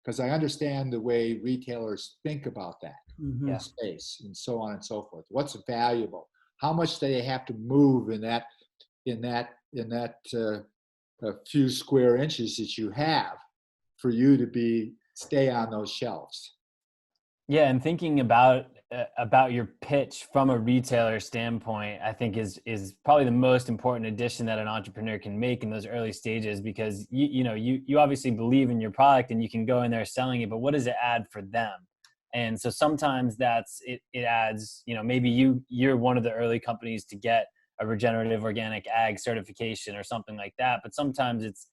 because I understand the way retailers think about that space and so on and so forth. What's valuable? How much do they have to move in that few square inches that you have for you to stay on those shelves? Yeah, and thinking about your pitch from a retailer standpoint, I think is probably the most important addition that an entrepreneur can make in those early stages, because you obviously believe in your product and you can go in there selling it, but what does it add for them? And so sometimes it adds, you know, maybe you're one of the early companies to get a regenerative organic ag certification or something like that, but sometimes it's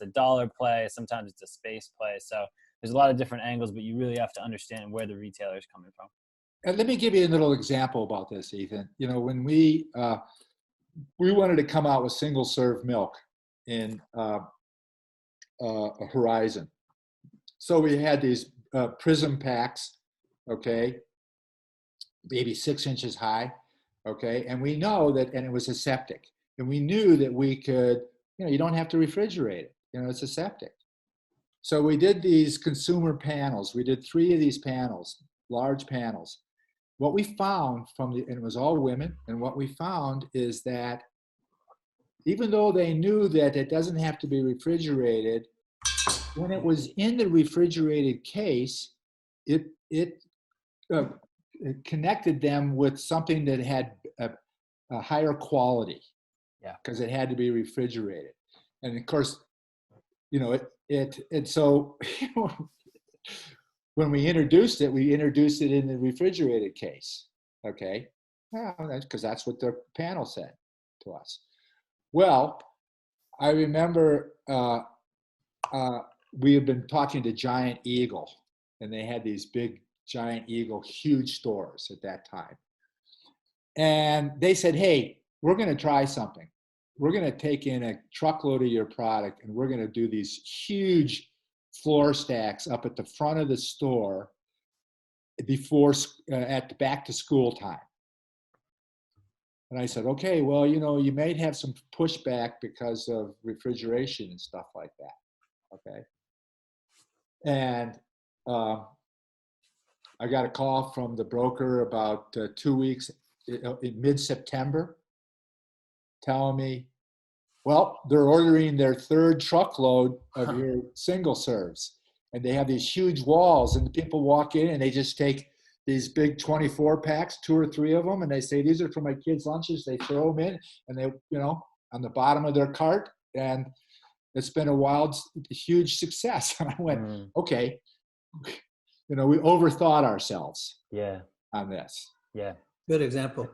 a dollar play, sometimes it's a space play. So there's a lot of different angles, but you really have to understand where the retailer is coming from. And let me give you a little example about this, Ethan. You know, when we wanted to come out with single serve milk in Horizon. So we had these prism packs, okay, maybe 6 inches high, okay, and we know that, and it was aseptic, and we knew that we could, you know, you don't have to refrigerate it, you know, it's aseptic. So we did these consumer panels. We did 3 of these panels, large panels. What we found and it was all women, and what we found is that even though they knew that it doesn't have to be refrigerated, when it was in the refrigerated case, it connected them with something that had a higher quality. Yeah. Because it had to be refrigerated. And of course, you know, so when we introduced it in the refrigerated case. Okay. Because that's what the panel said to us. Well, I remember we had been talking to Giant Eagle, and they had these big Giant Eagle, huge stores at that time. And they said, hey, we're going to try something. We're going to take in a truckload of your product, and we're going to do these huge floor stacks up at the front of the store before at the back to school time. And I said, okay, well, you know, you may have some pushback because of refrigeration and stuff like that. Okay. And I got a call from the broker about 2 weeks in mid-September telling me, well, they're ordering their 3rd truckload of your single serves. And they have these huge walls, and the people walk in and they just take these big 24 packs, 2 or 3 of them, and they say, these are for my kids' lunches. They throw them in, and they, you know, on the bottom of their cart. And it's been a huge success. And I went, okay, you know, we overthought ourselves. Yeah. On this. Yeah. Good example.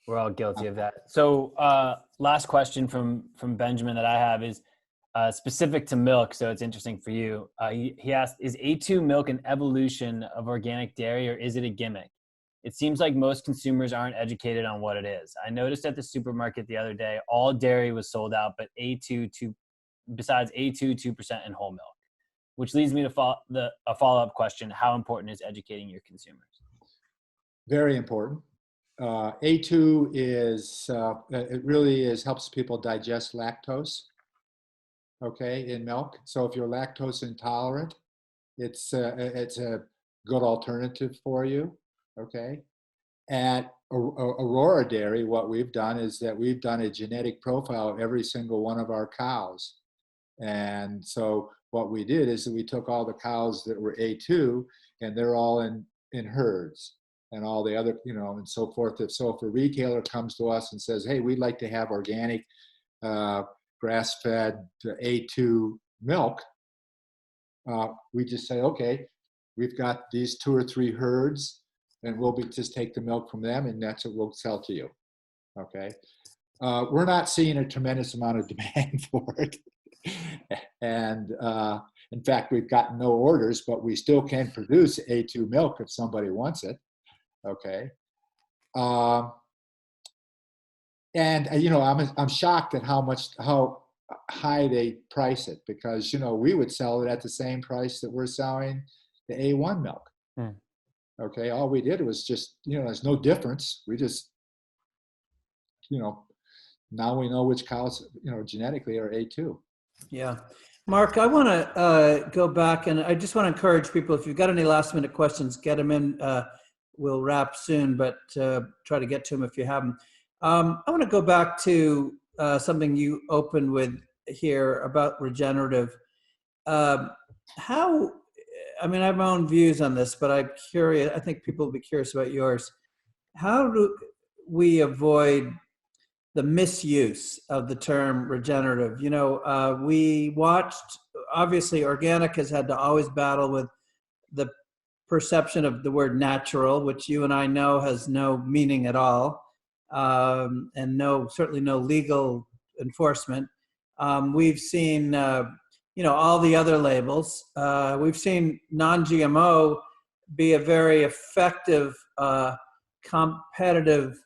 We're all guilty of that. So last question from Benjamin that I have is specific to milk. So it's interesting for you. He asked, is A2 milk an evolution of organic dairy, or is it a gimmick? It seems like most consumers aren't educated on what it is. I noticed at the supermarket the other day, all dairy was sold out, but besides A2, 2% and whole milk, which leads me to a follow-up question. How important is educating your consumers? Very important. A2 is, it really helps people digest lactose, okay, in milk. So if you're lactose intolerant, it's a good alternative for you, okay? At Aurora Dairy, what we've done is that we've done a genetic profile of every single one of our cows. And so what we did is that we took all the cows that were A2, and they're all in herds. And all the other, you know, and so forth. If a retailer comes to us and says, hey, we'd like to have organic grass-fed A2 milk, we just say, okay, we've got these 2 or 3 herds, and we'll just take the milk from them, and that's what we'll sell to you. Okay. We're not seeing a tremendous amount of demand for it. And in fact, we've gotten no orders, but we still can produce A2 milk if somebody wants it. Okay. And you know, I'm shocked at how high they price it, because, you know, we would sell it at the same price that we're selling the A1 milk. Okay. All we did was just, you know, there's no difference. We just, you know, now we know which cows, you know, genetically are A2. Yeah. Mark, I want to go back, and I just want to encourage people, if you've got any last minute questions, get them in. We'll wrap soon, but try to get to them if you have them. I want to go back to something you opened with here about regenerative. I have my own views on this, but I'm curious. I think people will be curious about yours. How do we avoid the misuse of the term regenerative? You know, we watched, obviously, organic has had to always battle with the perception of the word natural, which you and I know has no meaning at all, and certainly no legal enforcement. We've seen, you know, all the other labels. We've seen non-GMO be a very effective competitive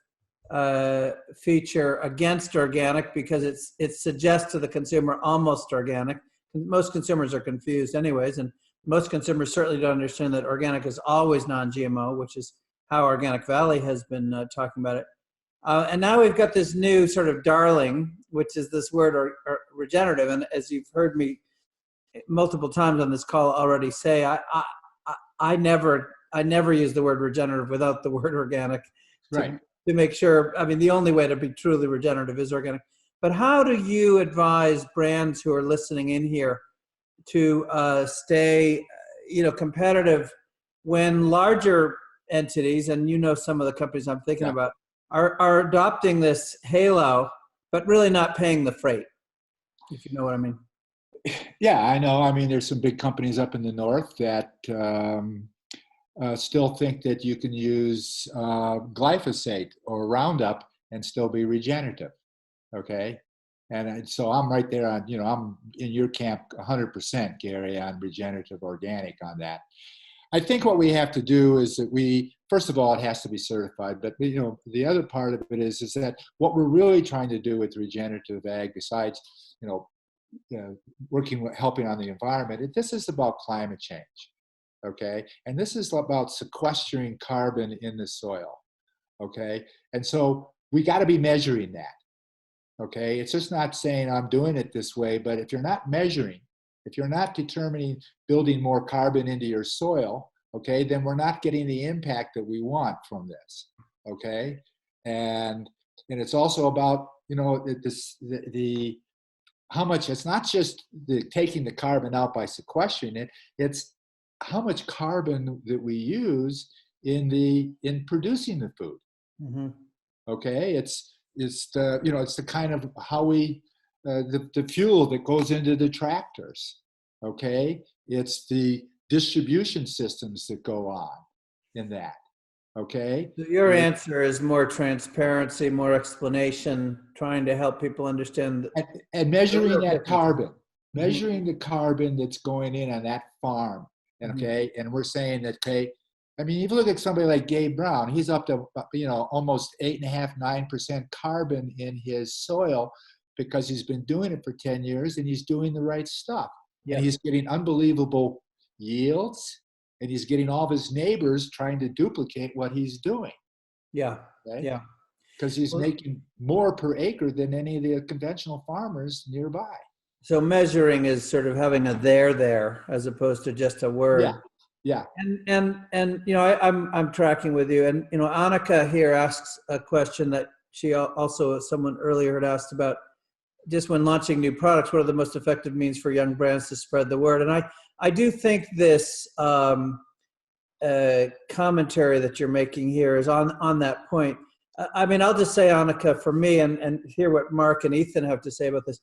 feature against organic because it suggests to the consumer almost organic. Most consumers are confused anyways, and most consumers certainly don't understand that organic is always non-GMO, which is how Organic Valley has been talking about it. And now we've got this new sort of darling, which is this word or regenerative. And as you've heard me multiple times on this call already say, I never use the word regenerative without the word organic. Right. To make sure, I mean, the only way to be truly regenerative is organic. But how do you advise brands who are listening in here to stay, competitive when larger entities, and some of the companies I'm thinking about, are adopting this halo, but really not paying the freight, if you know what I mean? Yeah, I know. I mean, there's some big companies up in the north that still think that you can use glyphosate or Roundup and still be regenerative. Okay. And so I'm right there on, I'm in your camp 100%, Gary, on regenerative organic on that. I think what we have to do is that first of all, it has to be certified, but the other part of it is that what we're really trying to do with regenerative ag, besides, helping on the environment, this is about climate change. Okay. And this is about sequestering carbon in the soil. Okay. And so we got to be measuring that. Okay. It's just not saying I'm doing it this way, but if you're not measuring, if you're not determining building more carbon into your soil, okay, then we're not getting the impact that we want from this. Okay. And it's also about, how much, it's not just taking the carbon out by sequestering it, it's how much carbon that we use in producing the food. Mm-hmm. Okay, it's the kind of how we the fuel that goes into the tractors. Okay, it's the distribution systems that go on in that. Okay, so your answer is more transparency, more explanation, trying to help people understand and measuring that carbon, measuring the carbon that's going in on that farm. Okay, and we're saying that, okay, I mean, if you look at somebody like Gabe Brown, he's up to, almost 8.5%, 9% carbon in his soil because he's been doing it for 10 years and he's doing the right stuff. Yeah. And he's getting unbelievable yields and he's getting all of his neighbors trying to duplicate what he's doing. Yeah. Okay? Yeah. Because he's making more per acre than any of the conventional farmers nearby. So measuring is sort of having a there as opposed to just a word. Yeah. And I'm tracking with you. And Annika here asks a question that she also, someone earlier had asked about, just when launching new products, what are the most effective means for young brands to spread the word? And I do think this commentary that you're making here is on that point. I mean, I'll just say, Annika, for me, and hear what Mark and Ethan have to say about this.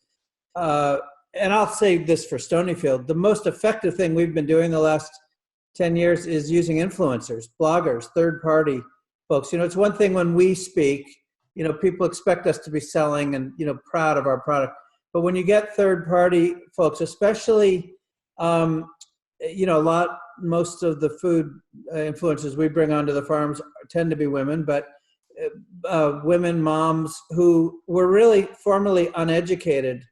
And I'll say this for Stonyfield, the most effective thing we've been doing the last 10 years is using influencers, bloggers, third-party folks. It's one thing when we speak, people expect us to be selling and, proud of our product. But when you get third-party folks, especially, most of the food influencers we bring onto the farms tend to be women, but women, moms who were really formerly uneducated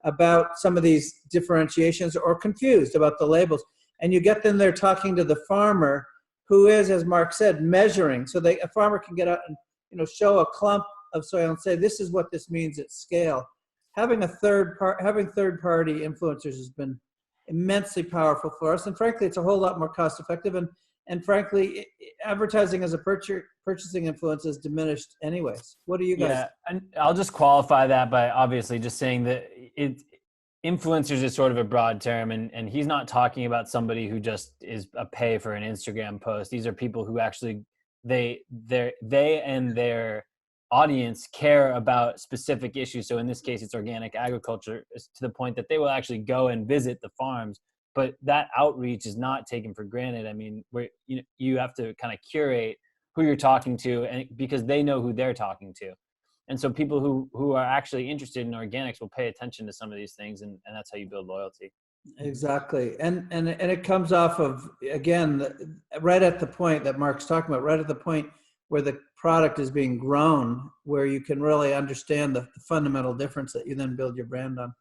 about some of these differentiations or confused about the labels. And you get them there talking to the farmer who is, as Mark said, measuring. So a farmer can get out and show a clump of soil and say, this is what this means at scale. Having third-party influencers has been immensely powerful for us. And frankly, it's a whole lot more cost effective. And frankly, advertising as a purchasing influence is diminished anyways. What do you guys? Yeah, and I'll just qualify that by obviously just saying that influencers is sort of a broad term, and he's not talking about somebody who just is a pay for an Instagram post. These are people who actually they and their audience care about specific issues. So in this case, it's organic agriculture, to the point that they will actually go and visit the farms. But that outreach is not taken for granted. I mean, you have to kind of curate who you're talking to, and because they know who they're talking to. And so people who are actually interested in organics will pay attention to some of these things, and that's how you build loyalty. Exactly. And it comes off of, again, right at the point that Mark's talking about, right at the point where the product is being grown, where you can really understand the fundamental difference that you then build your brand on.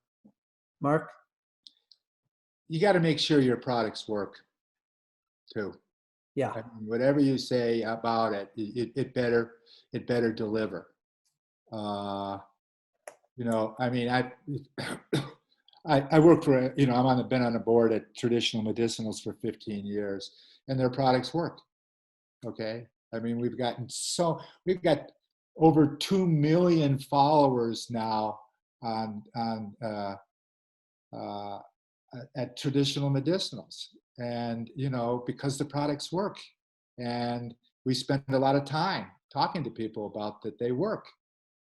Mark? You got to make sure your products work too. Yeah. I mean, whatever you say about it, it better deliver. You know, I mean, I work for, you know, been on the board at Traditional Medicinals for 15 years, and their products work. Okay. I mean, we've got over 2 million followers now on at Traditional Medicinals, and you know, because the products work, and we spend a lot of time talking to people about that they work.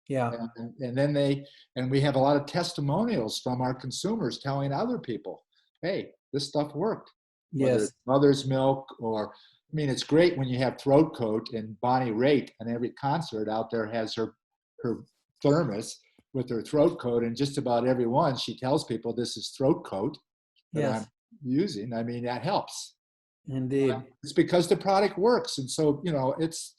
Yeah. And then we have a lot of testimonials from our consumers telling other people, hey, this stuff worked. Whether Yes. it's mother's milk or, I mean, it's great when you have Throat Coat, and Bonnie Raitt on every concert out there has her thermos with her Throat Coat, and just about every one she tells people this is Throat Coat that Yes. I'm using. I mean, that helps. Indeed. It's because the product works. And so, you know, that's,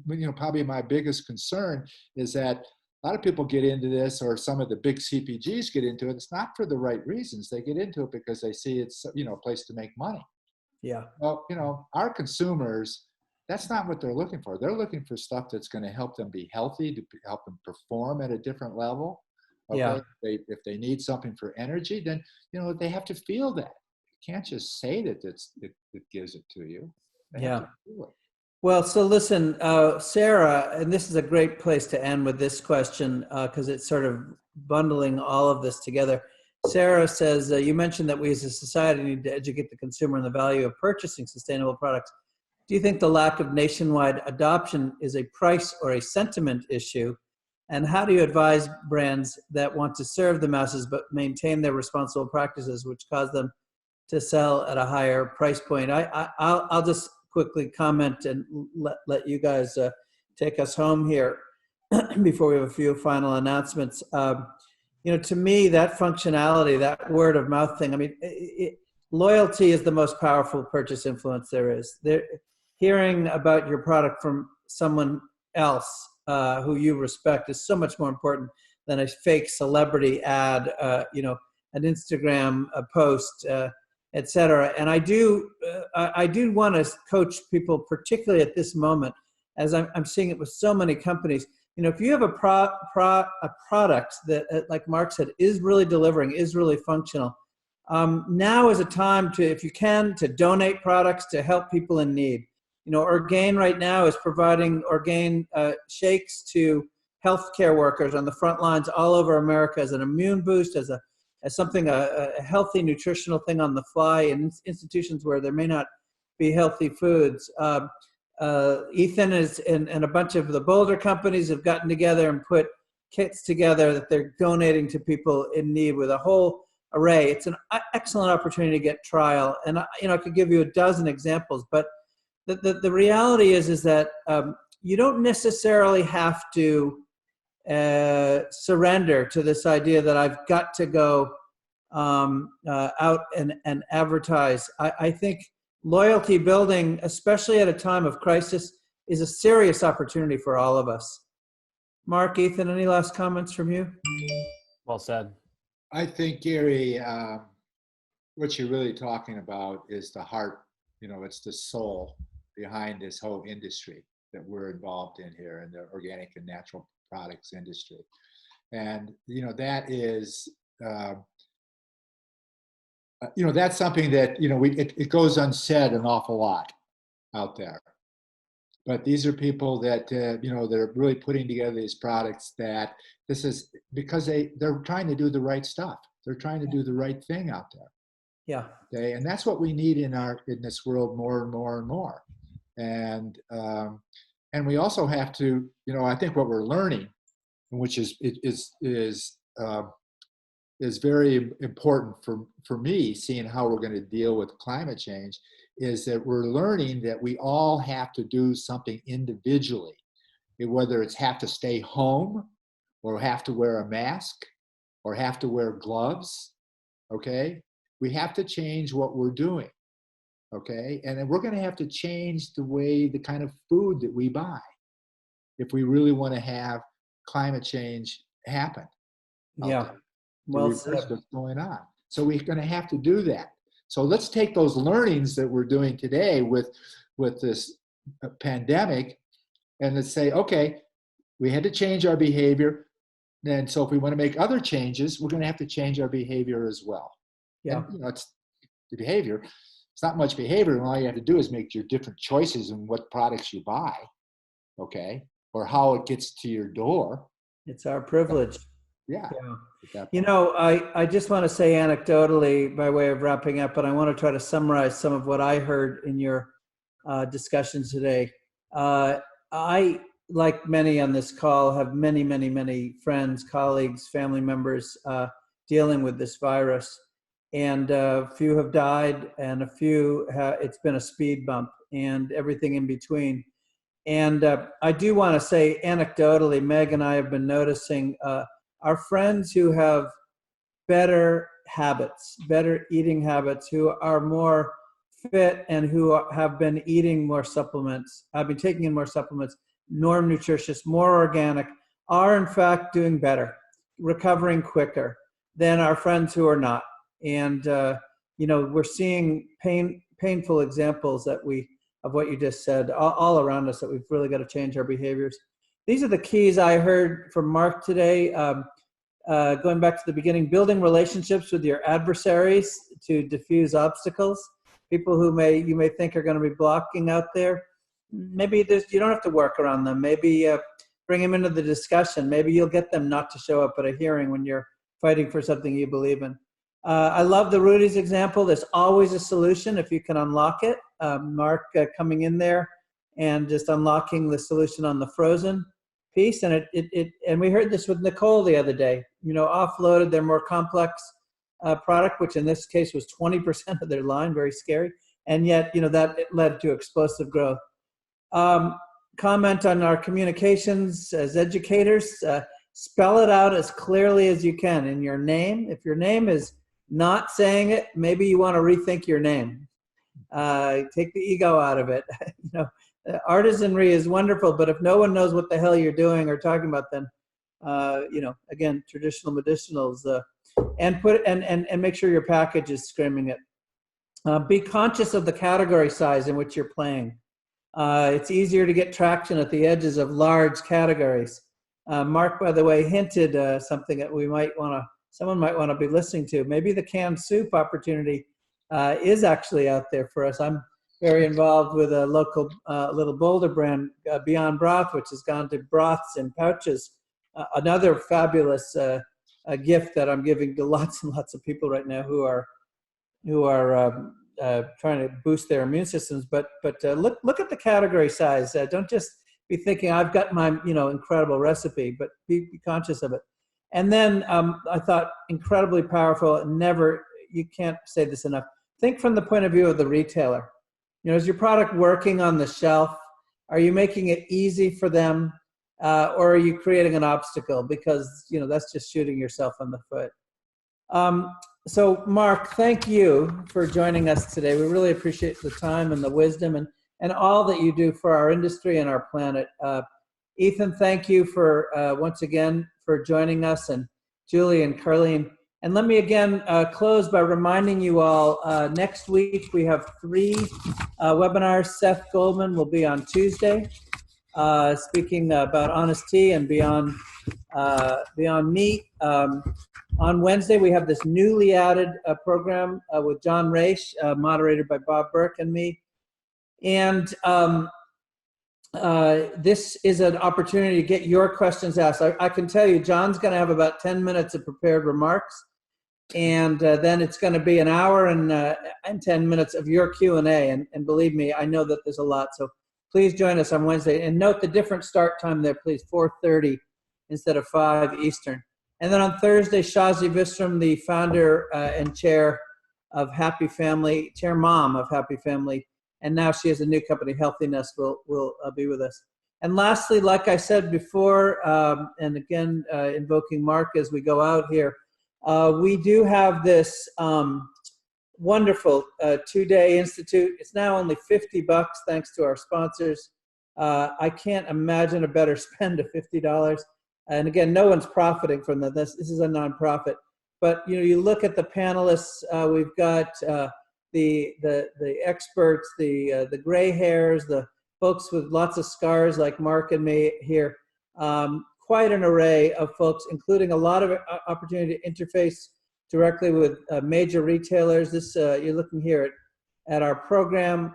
you know, probably my biggest concern is that a lot of people get into this, or some of the big CPGs get into it. It's not for the right reasons. They get into it because they see it's, you know, a place to make money. Yeah. Well, you know, our consumers, that's not what they're looking for. They're looking for stuff that's going to help them be healthy, to help them perform at a different level. Okay. Yeah. If they need something for energy, then, you know, they have to feel that. You can't just say that it gives it to you. They have to feel it. Well, so listen, Sarah, and this is a great place to end with this question because it's sort of bundling all of this together. Sarah says, you mentioned that we as a society need to educate the consumer on the value of purchasing sustainable products. Do you think the lack of nationwide adoption is a price or a sentiment issue? And how do you advise brands that want to serve the masses but maintain their responsible practices, which cause them to sell at a higher price point? I'll just quickly comment and let you guys take us home here before we have a few final announcements. You know, to me, that functionality, that word of mouth thing, I mean, loyalty is the most powerful purchase influence there is. Hearing about your product from someone else who you respect is so much more important than a fake celebrity ad, you know, an Instagram post, et cetera. And I do want to coach people, particularly at this moment, as I'm seeing it with so many companies. You know, if you have a product that, like Mark said, is really delivering, is really functional, now is a time to, if you can, to donate products to help people in need. You know, Orgain right now is providing Orgain shakes to healthcare workers on the front lines all over America as an immune boost, as something, a healthy nutritional thing on the fly in institutions where there may not be healthy foods. Ethan and a bunch of the Boulder companies have gotten together and put kits together that they're donating to people in need with a whole array. It's an excellent opportunity to get trial. And you know, I could give you a dozen examples, but the reality is that you don't necessarily have to surrender to this idea that I've got to go out and advertise. I think loyalty building, especially at a time of crisis, is a serious opportunity for all of us. Mark, Ethan, any last comments from you? Well said. I think, Gary, what you're really talking about is the heart, you know, it's the soul behind this whole industry that we're involved in here in the organic and natural products industry. And, you know, that is, you know, that's something that, you know, it goes unsaid an awful lot out there. But these are people that, you know, they're really putting together these products that this is because they're trying to do the right stuff. They're trying to do the right thing out there. Yeah. Okay. And that's what we need in this world more and more and more. And we also have to, you know, I think what we're learning, which is very important for me, seeing how we're going to deal with climate change, is that we're learning that we all have to do something individually, whether it's have to stay home or have to wear a mask or have to wear gloves okay? We have to change what we're doing, okay? And then we're going to have to change the kind of food that we buy if we really want to have climate change happen. Yeah. Okay, to Well reverse said. what's going on. So we're going to have to do that. So let's take those learnings that we're doing today with this pandemic, and let's say, okay, we had to change our behavior. And so if we want to make other changes, we're going to have to change our behavior as well. Yeah. And, it's the behavior. It's not much behavior, and all you have to do is make your different choices in what products you buy, okay, or how it gets to your door. It's our privilege. Yeah. Yeah. You know, I just want to say anecdotally, by way of wrapping up, but I want to try to summarize some of what I heard in your discussion today. I, like many on this call, have many, many, many friends, colleagues, family members dealing with this virus. And a few have died, and a few, it's been a speed bump, and everything in between. And I do want to say anecdotally, Meg and I have been noticing our friends who have better habits, better eating habits, who are more fit and who have been eating more supplements, have been taking in more supplements, more nutritious, more organic, are in fact doing better, recovering quicker than our friends who are not. And, you know, we're seeing painful examples of what you just said all around us, that we've really got to change our behaviors. These are the keys I heard from Mark today. Going back to the beginning, building relationships with your adversaries to diffuse obstacles, people who you may think are going to be blocking out there. Maybe you don't have to work around them. Maybe bring them into the discussion. Maybe you'll get them not to show up at a hearing when you're fighting for something you believe in. I love the Rudy's example. There's always a solution if you can unlock it. Mark coming in there and just unlocking the solution on the frozen piece. And and we heard this with Nicole the other day, you know, offloaded their more complex product, which in this case was 20% of their line, very scary. And yet, you know, that led to explosive growth. Comment on our communications as educators, spell it out as clearly as you can in your name. If your name is not saying it, maybe you want to rethink your name. Take the ego out of it. You know, artisanry is wonderful, but if no one knows what the hell you're doing or talking about, then you know, again, traditional medicinals, and make sure your package is screaming it. Be conscious of the category size in which you're playing. It's easier to get traction at the edges of large categories. Mark, by the way, hinted something that someone might want to be listening to. Maybe the canned soup opportunity is actually out there for us. I'm very involved with a local little Boulder brand, Beyond Broth, which has gone to broths and pouches. Another fabulous gift that I'm giving to lots and lots of people right now who are trying to boost their immune systems. But look at the category size. Don't just be thinking I've got my incredible recipe, but be conscious of it. And then I thought incredibly powerful. You can't say this enough. Think from the point of view of the retailer. You know, is your product working on the shelf? Are you making it easy for them, or are you creating an obstacle? Because that's just shooting yourself in the foot. So, Mark, thank you for joining us today. We really appreciate the time and the wisdom and all that you do for our industry and our planet. Ethan, thank you for once again for joining us, and Julie and Carlene. And let me again close by reminding you all, next week we have 3 webinars. Seth Goldman will be on Tuesday, speaking about honest tea and beyond meat. On Wednesday, we have this newly added program with John Raish, moderated by Bob Burke and me. And this is an opportunity to get your questions asked. I can tell you, John's going to have about 10 minutes of prepared remarks. And then it's going to be an hour and 10 minutes of your Q&A. And believe me, I know that there's a lot. So please join us on Wednesday. And note the different start time there, please, 4:30 instead of 5 Eastern. And then on Thursday, Shazi Visram, the founder and chair of Happy Family, chairmom of Happy Family, and now she has a new company, Healthy Nest, will be with us. And lastly, like I said before, and again, invoking Mark as we go out here, We do have this wonderful 2-day institute. It's now only $50 thanks to our sponsors. I can't imagine a better spend of $50. And again, no one's profiting from that. This is a nonprofit. But you look at the panelists. We've got the experts, the gray hairs, the folks with lots of scars like Mark and me here. Quite an array of folks, including a lot of opportunity to interface directly with major retailers. This you're looking here at our program.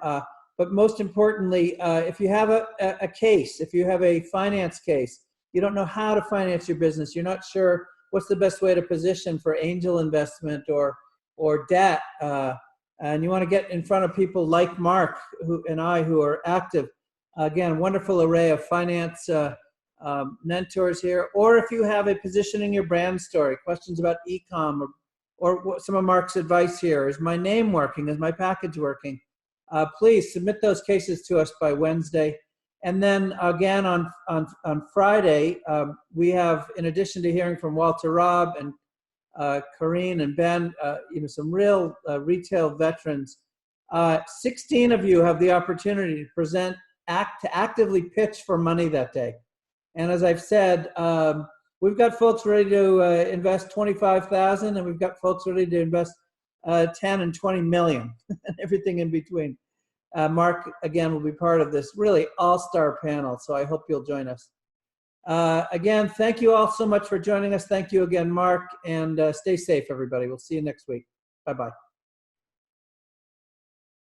But most importantly, if you have a case, if you have a finance case, you don't know how to finance your business, you're not sure what's the best way to position for angel investment or debt, and you want to get in front of people like Mark and I who are active. Again, wonderful array of finance mentors here. Or if you have a positioning your brand story, questions about e-com, or what some of Mark's advice here. Is my name working? Is my package working? Please submit those cases to us by Wednesday. And then again on Friday, we have, in addition to hearing from Walter Robb and Corrine and Ben, some real retail veterans. 16 of you have the opportunity to present, to actively pitch for money that day. And as I've said, we've got folks ready to invest $25,000, and we've got folks ready to invest 10 and 20 million, and everything in between. Mark, again, will be part of this really all-star panel, so I hope you'll join us. Again, thank you all so much for joining us. Thank you again, Mark, and stay safe, everybody. We'll see you next week. Bye-bye.